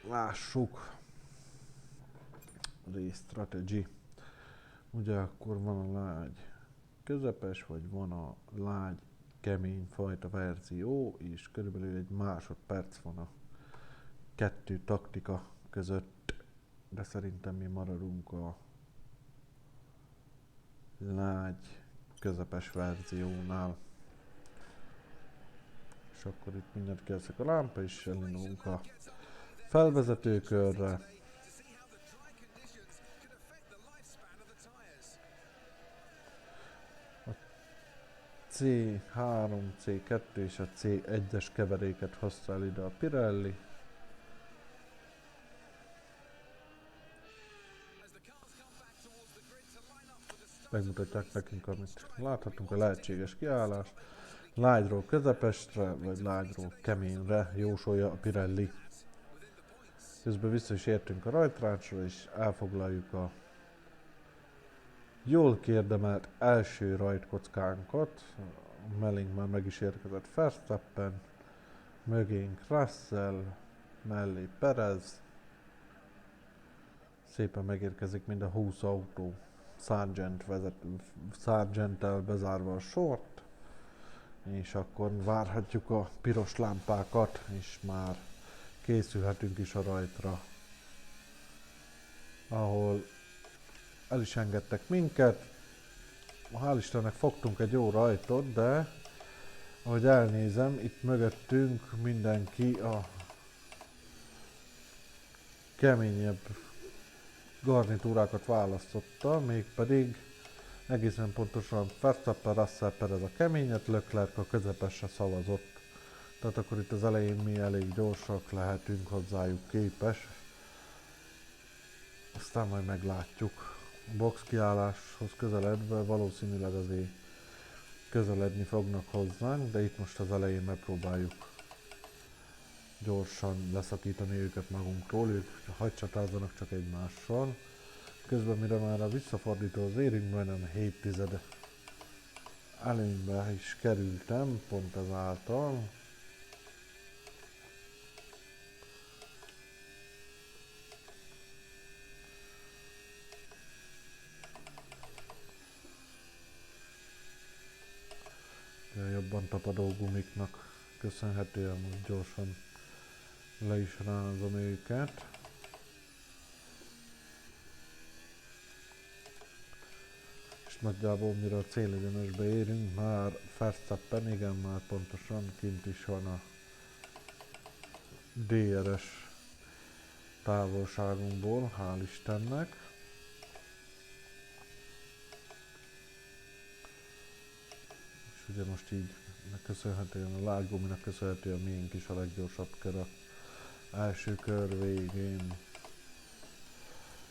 Lássuk. Race strategy. Ugye akkor van a lágy közepes, vagy van a lágy kemény fajta verzió, és körülbelül egy másodperc van a kettő taktika között, de szerintem mi maradunk a lágy közepes verziónál. És akkor itt mindent kezdek a lámpa, és elindulunk a felvezetőkörre. A C3, C2 és a C1-es keveréket használ ide a Pirelli. Megmutatják nekünk, amit láthatunk, a lehetséges kiállást. Lágyról közepestre, vagy lágyról keményre jósolja a Pirelli. Közben vissza is értünk a rajtrácsra, és elfoglaljuk a jól kiérdemelt első rajtkockánkat. Mellénk már meg is érkezett Verstappen, mögénk Russell, mellé Perez. Szépen megérkezik mind a 20 autó. Sargenttel bezárva a sort, és akkor várhatjuk a piros lámpákat, és már készülhetünk is a rajtra, ahol el is engedtek minket. Hál' Istennek fogtunk egy jó rajtot, de ahogy elnézem, itt mögöttünk mindenki a keményebb garnitúrákat választotta, mégpedig egészen pontosan Verstappen, Russell Perez a keményet, Leclerc a közepesre szavazott. Tehát akkor itt az elején mi elég gyorsak lehetünk hozzájuk képes. Aztán majd meglátjuk. A box kiálláshoz közeledve valószínűleg azért közeledni fognak hozzánk, de itt most az elején megpróbáljuk gyorsan leszakítani őket magunkról, ők hadcsatázzanak csak egymással. Közben mire már a visszafordítóhoz érünk, majdnem 7 előnybe is kerültem, pont ezáltal. De jobban tapadó gumiknak köszönhetően most gyorsan le is rázom őket. És nagyjából mire a célegyenesbe érünk, már Verstappen, igen, már pontosan kint is van a DRS távolságunkból, hál' Istennek. És ugye most így köszönhetően a lágyguminak köszönhetően miénk is a leggyorsabb kör a első kör végén.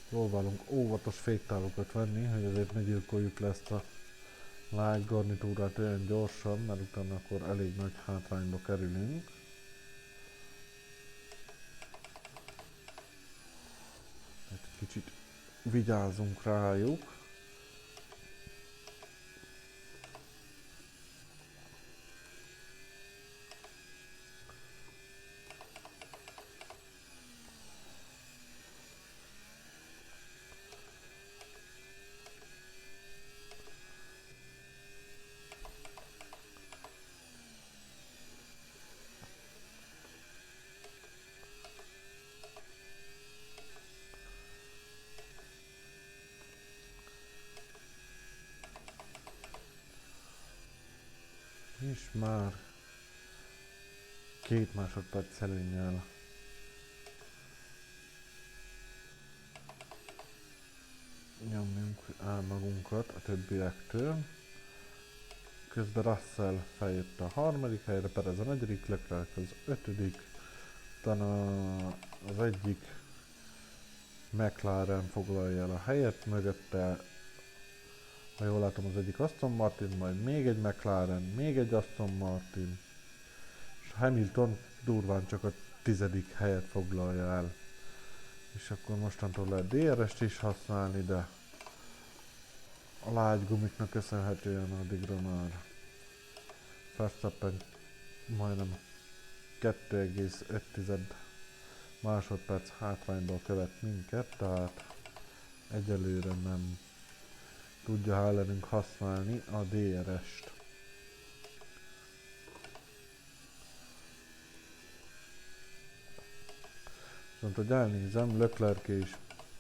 Próbálunk óvatos féktávokat venni, hogy azért ne gyilkoljuk le ezt a lágy garnitúrát olyan gyorsan, mert utána akkor elég nagy hátrányba kerülünk. Hát kicsit vigyázzunk rájuk. És már 2 másodperc előnnyel nyomjunk el magunkat a többiektől. Közben Russell feljött a 3. helyre, Perez a 4., Leclerc az 5., utána az egyik McLaren foglalja el a helyet, mögötte, ha jól látom, az egyik Aston Martin, majd még egy McLaren, még egy Aston Martin, és Hamilton durván csak a 10. helyet foglalja el. És akkor mostantól lehet DRS-t is használni, de a lágy gumiknak köszönhetően addigra már Verstappen majdnem 2,5 másodperc hátrányból követ minket, tehát egyelőre nem tudja ellenünk használni a DRS-t. Viszont, hogy elnézem, Leclerc és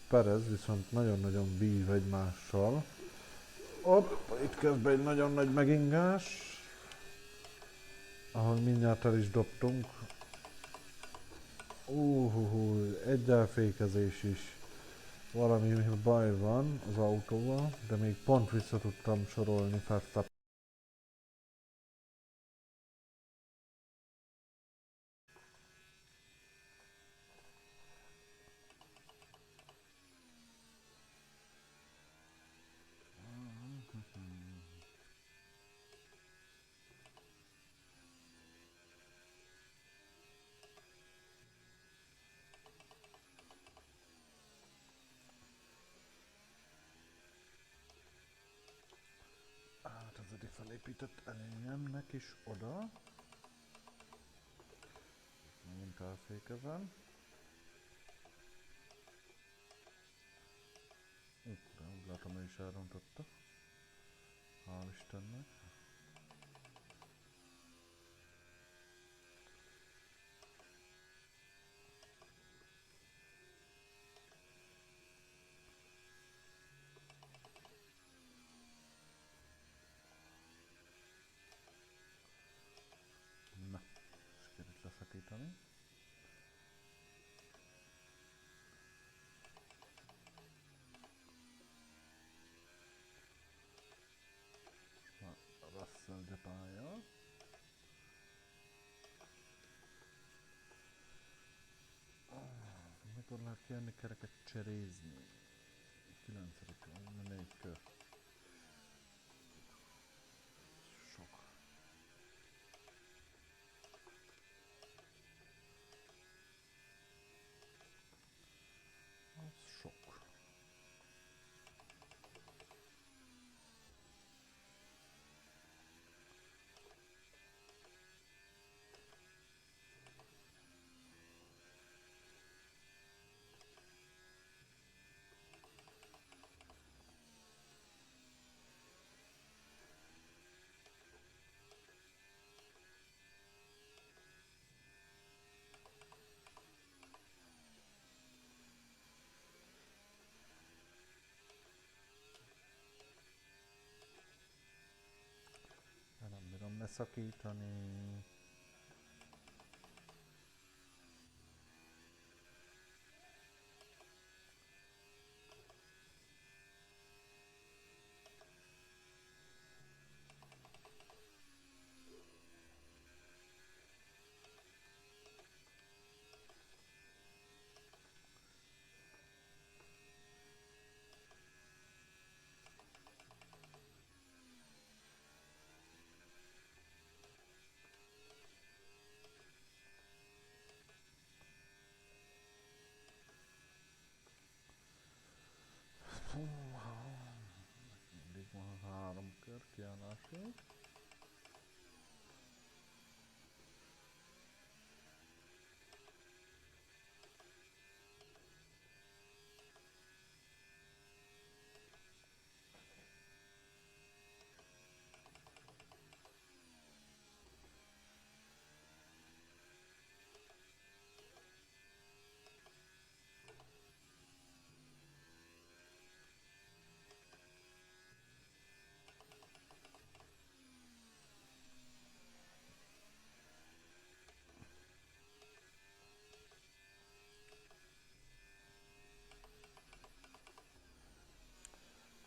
Perez viszont nagyon-nagyon vív egymással. Itt közben egy nagyon nagy megingás, ahol mindjárt el is dobtunk. Egy elfékezés is. Valami baj van az autóval, de még pont vissza tudtam sorolni Verstappen. Hát az eddig felépített előnyemnek is oda. Megint elfékezem. Itt voltam, ő is elrontotta. Hál' Istennek. Na, sikerült leszakítani. Na, Russell gyepálja. Mikor lehet kijönni kereket cserézni? 9. 4 kör. Sok. Az sok. De nem bírom leszakítani. Mindig van 3 kör kiállásig.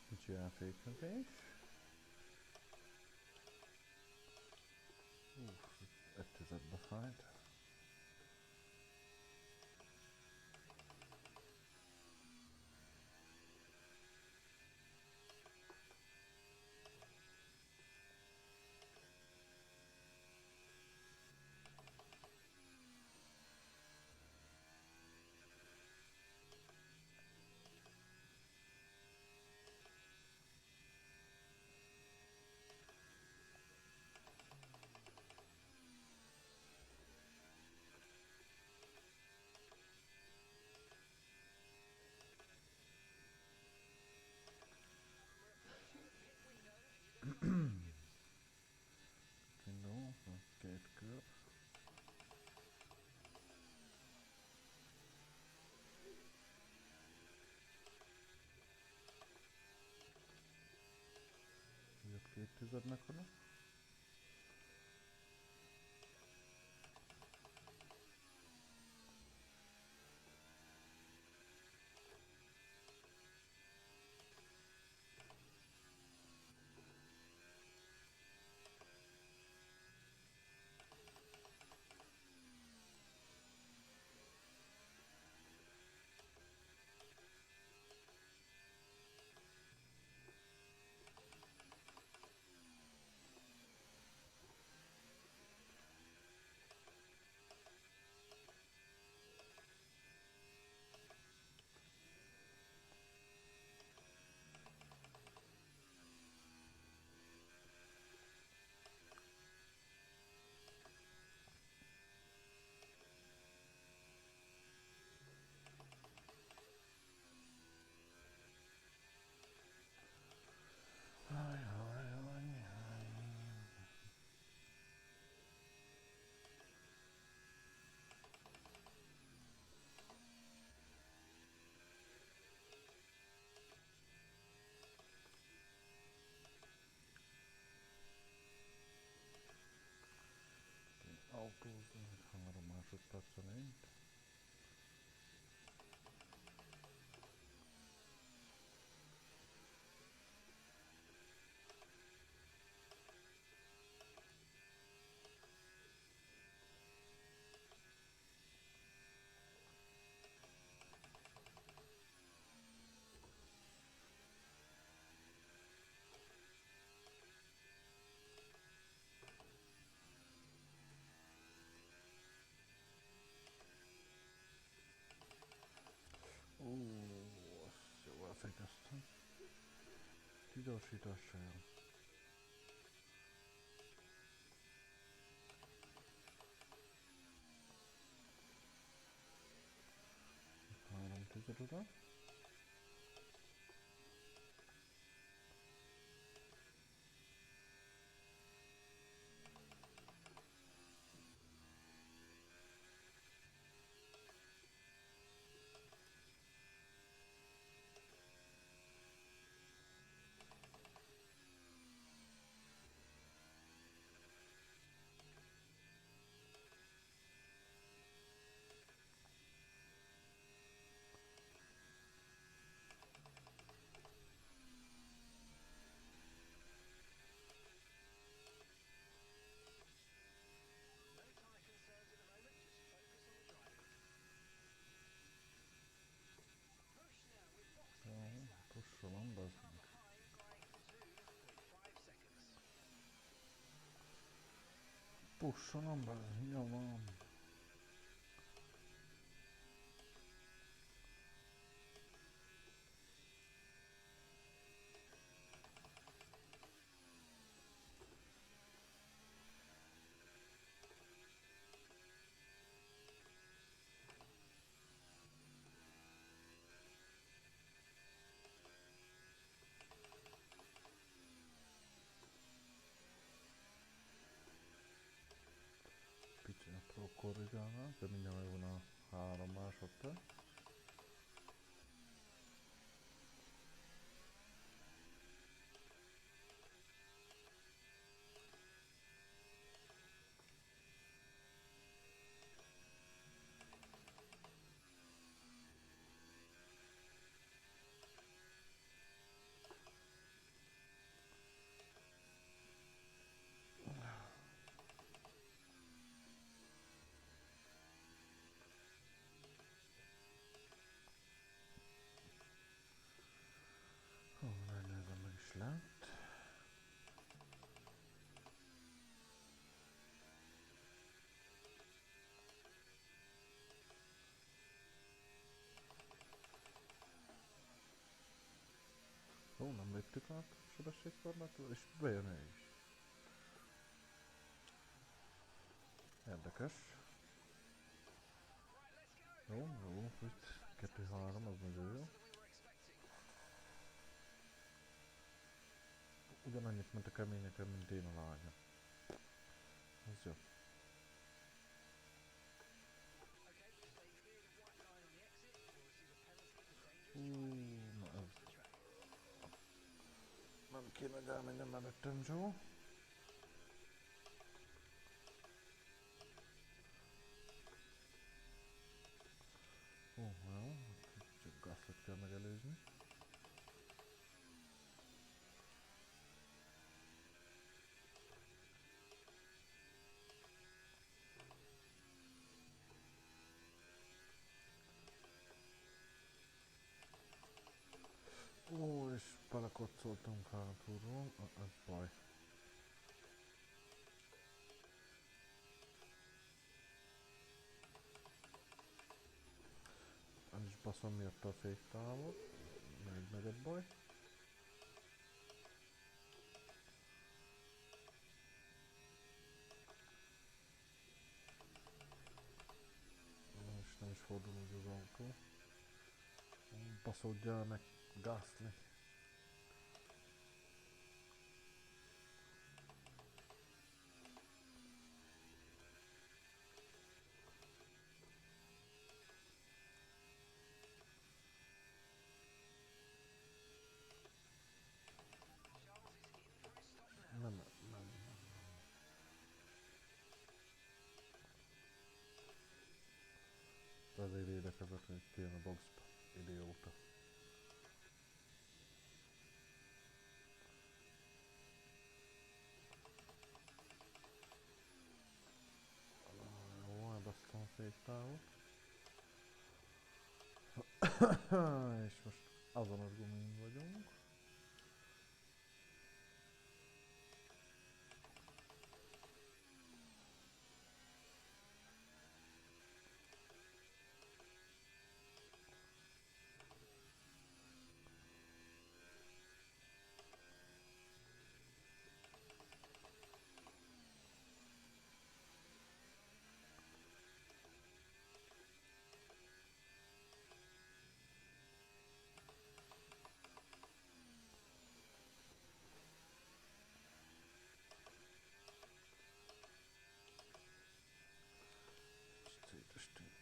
Kicsi elfékezés. 5 befájt. Indul, 2 kör. Jött 2 mekkora. másodpercen. Azt jól elfejteztem. Kigyorsítás se jön. 3 tized oda. No tyre concerns at the moment, just focus on the driving. Push now with boxing pace lap. Pusholom, bazd Car meg. behind going for 2.5 seconds. Pusholom, bazd meg. Nyomom. Pici apró korrigálnánk, de mindjárt megvan a 3 másodperc. Megnézem, meg is lett. Nem léptük át a sebességkorlátot, és bejön ő is. Érdekes. Jó, itt 2-3, az nagyon jó. Ugyanannyit ment a keményeken, mint én a lánya. Ez jó. Na ez. Nem kéne, hogy elmenjem előttem, Joe. Jó. Csak Gasszot kell megelőzni. És belekoccoltunk hátulról, ez baj. El is baszom miatt a féktávot, még nagyobb baj. És nem is fordul úgy az autó. Baszódjál meg, Gasly. Nem. hogy kijön a boxba, idióta. Jó, elbasztam a féktávot. És most azonos gumin vagyunk. Szétestünk.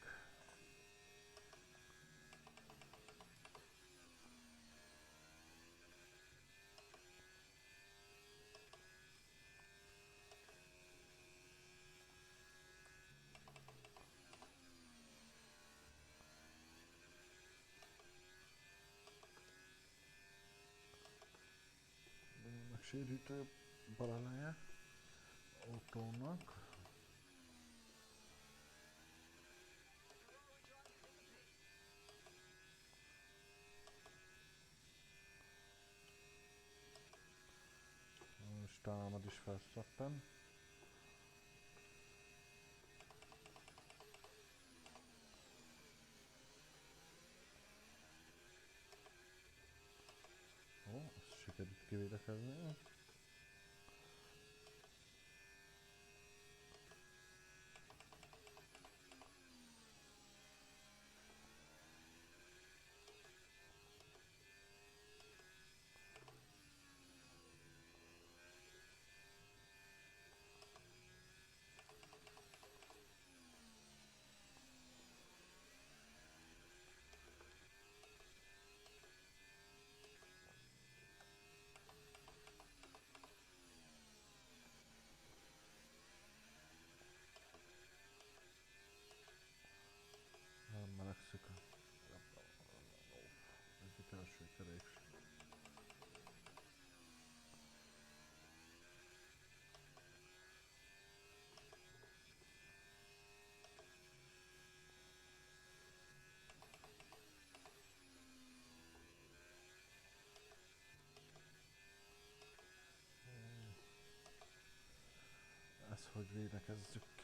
Megsérítő bareleje autónak. És támad is Verstappen. Ó, ezt sikerült kivédekezni. Nem melegszik a... Ez itt első kerék. Ezt hogy védekezzük ki?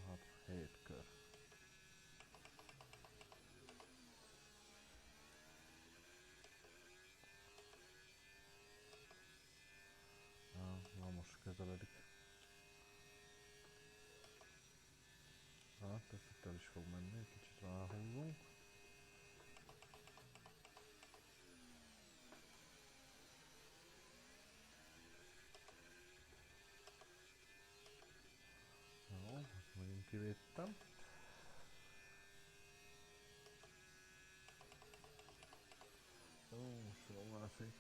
Hát 7 kör. Na most közeledik. Hát ez itt el is fog menni, kicsit ráhúzunk. Jó, ezt megint kivédtem.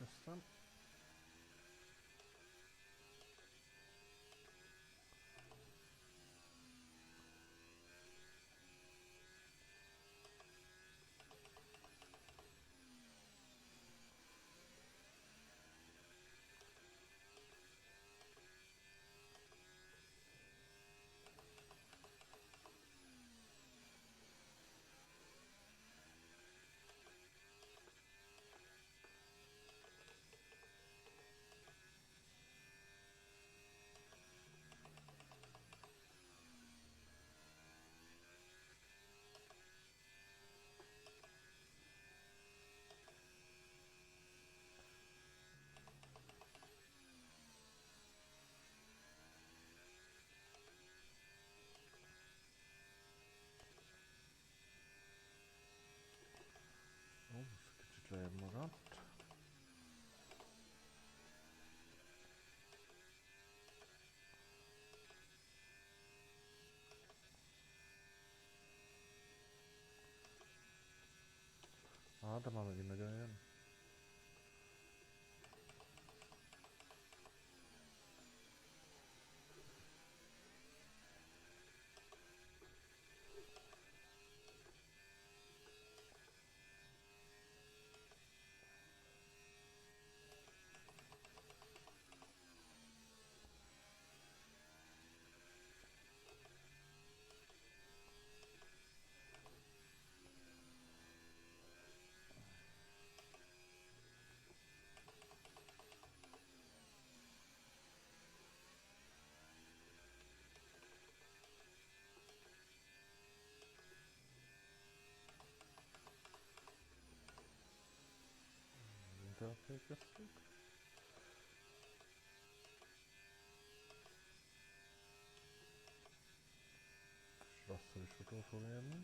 Aztán kicsit lejjebb maradt. De már megint nagyon jön. Megint elfékeztük. És Russell is utol fog érni.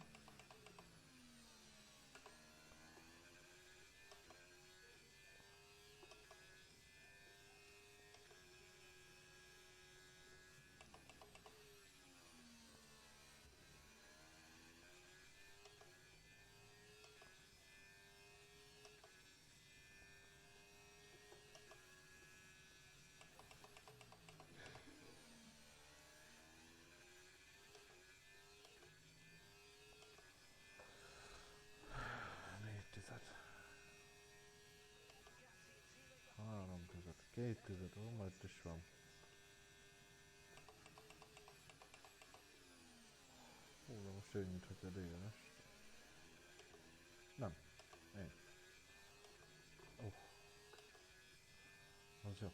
Három tized, két tized, majd is van. De most ő nyithatja DNS-t. Nem, én. Az jó.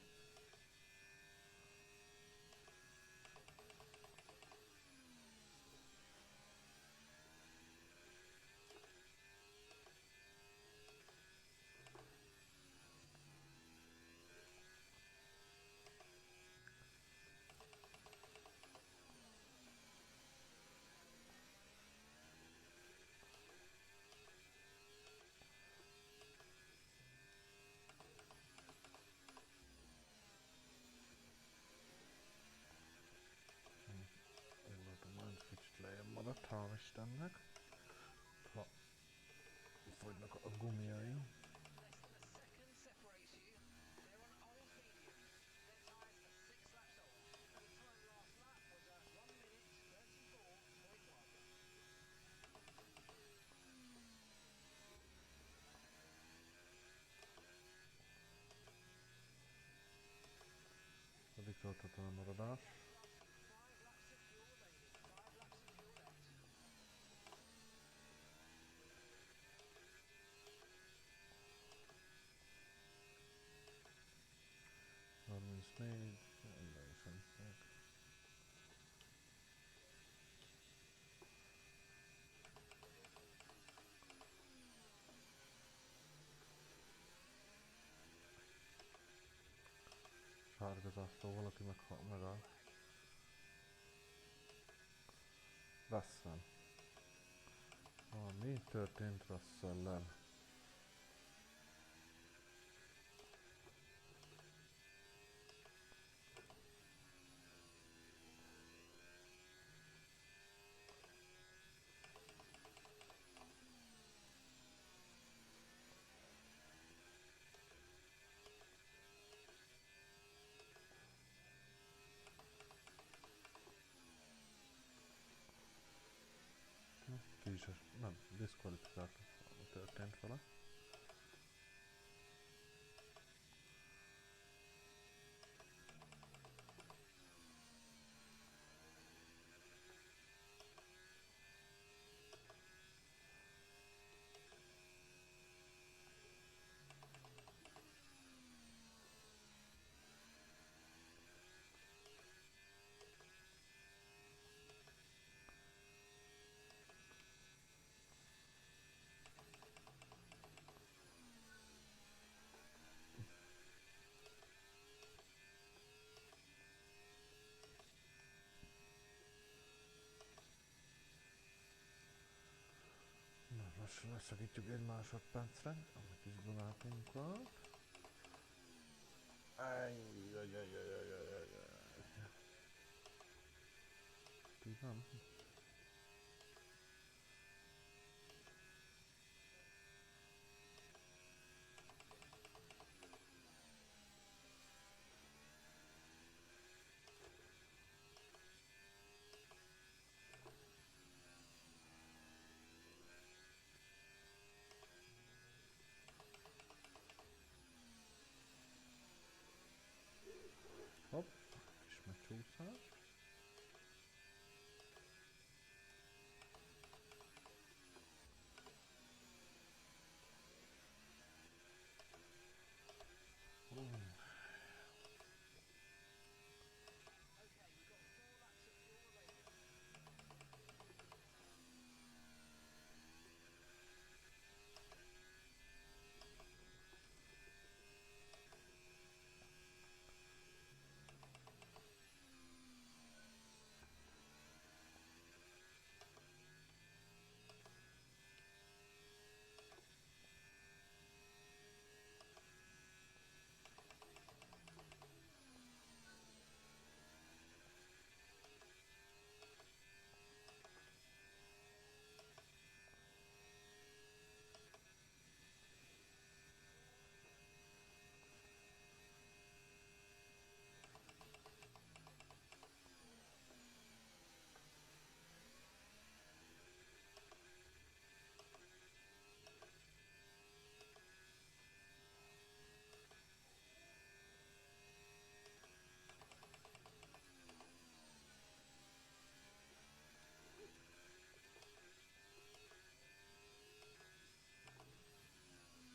Kicsit lejjebb maradt, hál' Istennek. Ha fogynak a gumiai. Addig tarthatatlan a maradás. Harmincnégy, teljesen meg. Sárga zászló, valaki megáll. Russell. Mi történt Russell-lel? is, nem, diszkvalifikált történt vele. Na, most leszakítjuk egy másodpercre, amit is barátunk volt. Tudom. Hopp, kis megcsúszás.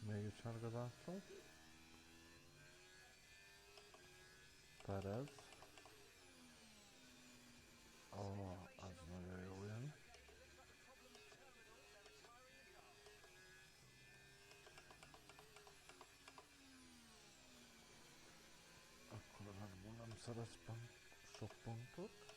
Még egy sárga zászló. Perez. Ó, az nagyon jó jön. Akkor a Red Bull nem szerez sok pontot.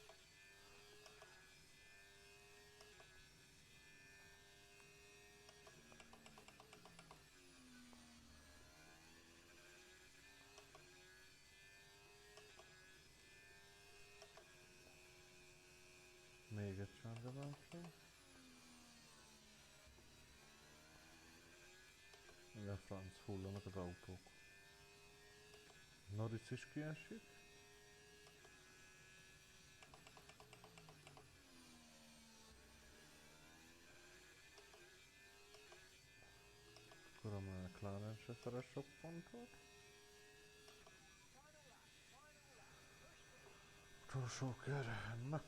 Még egy sárga zászló. A franc hullanak az autók. Norris is kiesik. Akkor a McLaren se szerez sok pontot. Utolsó kör. Na.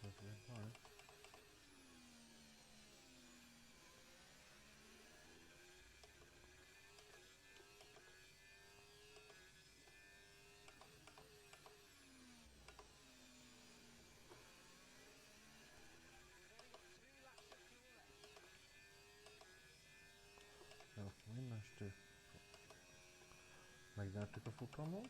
Ez ilyen nagy. Jó, mindestől megnyertük a futamot.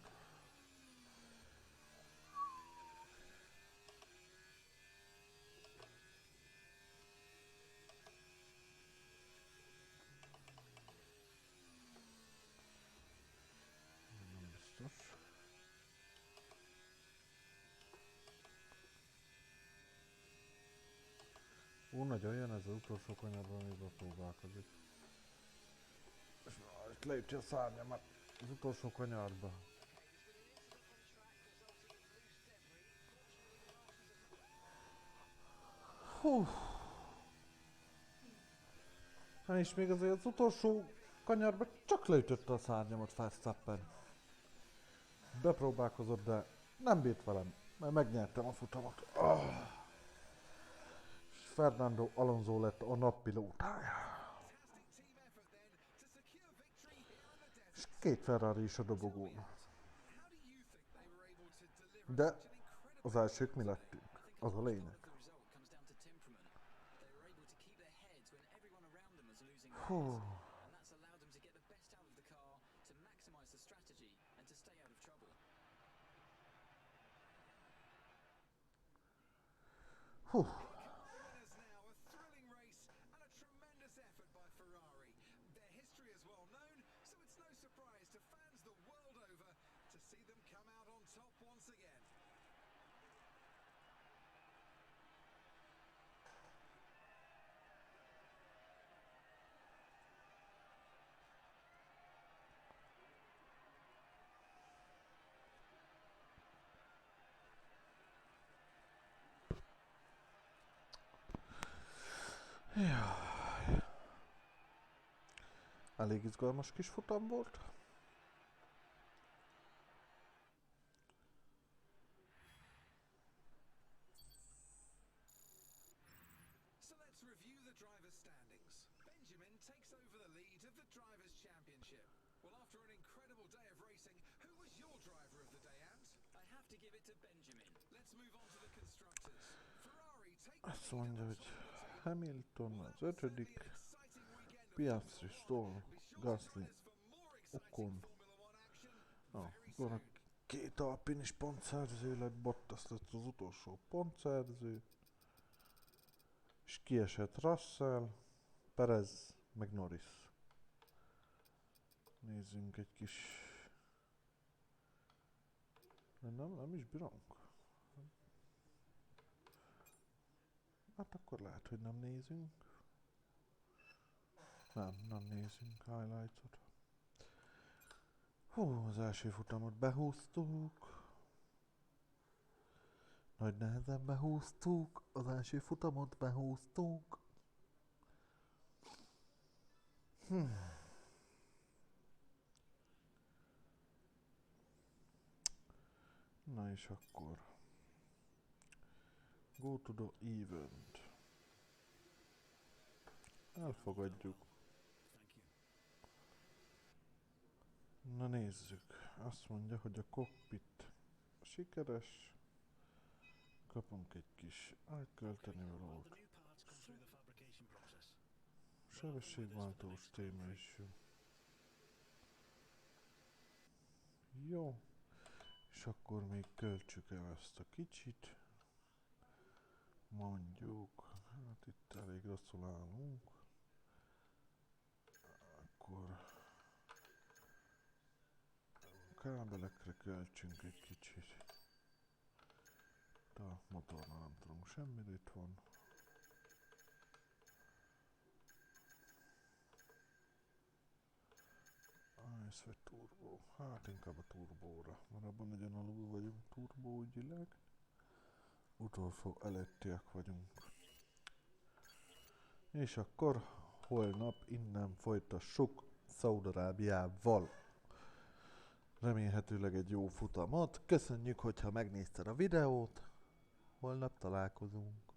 Nagyon jön ez az utolsó kanyarban, amiben próbálkozik. És most leüti a szárnyamat az utolsó kanyarba. Hú. Hát és még azért az utolsó kanyarban csak leütötte a szárnyamat Verstappen. Bepróbálkozott, de nem bírt velem, mert megnyertem a futamot. És Fernando Alonso lett a nap pilótája. És 2 Ferrari is a dobogón. De az elsők mi lettünk, az a lényeg. Hú. Hú. Jaj. Elég izgalmas kis futam volt. So let's review the drivers' standings. Benjamin takes over the lead of the Drivers' Championship. Well, after an incredible day of racing, who was your driver of the day, Ant? I have to give it to Benjamin. Let's move on to the constructors. Ferrari take the Azt lead mondja, at hogy the top of the table. Hamilton Well, az that was certainly 5., an exciting weekend of Piastri, Formula Stroll, One. Be sure to Gasly, join us for more exciting Ocon. Formula One action very Van a soon. 2 alpinis pontszerző lett, Bottas lett az utolsó pontszerző. És kiesett Russell, Perez, meg Norris. Nézzünk egy kis... Nem is bírunk. Hát akkor lehet, hogy nem nézünk. Nem nézünk highlights-ot. Hú, az első futamot behúztuk. Nagy nehezen behúztuk. Az első futamot behúztuk. Na és akkor... Go to the event. Elfogadjuk. Na nézzük. Azt mondja, hogy a cockpit sikeres. Kapunk egy kis elkölteni valót. Sebességváltós téma is jó. Jó. És akkor még költsük el ezt a kicsit. Mondjuk, hát itt elég rosszul állunk. Akkor kábelekre költsünk egy kicsit. De a motornál nem tudunk semmit, itt van. Ice vagy turbo? Hát inkább a turbóra, mert abban nagyon alul vagyunk turbóügyileg. Utolsó előttiek vagyunk. És akkor holnap innen folytassuk Szaúd-Arábiával. Remélhetőleg egy jó futamot. Köszönjük, hogyha megnézted a videót. Holnap találkozunk.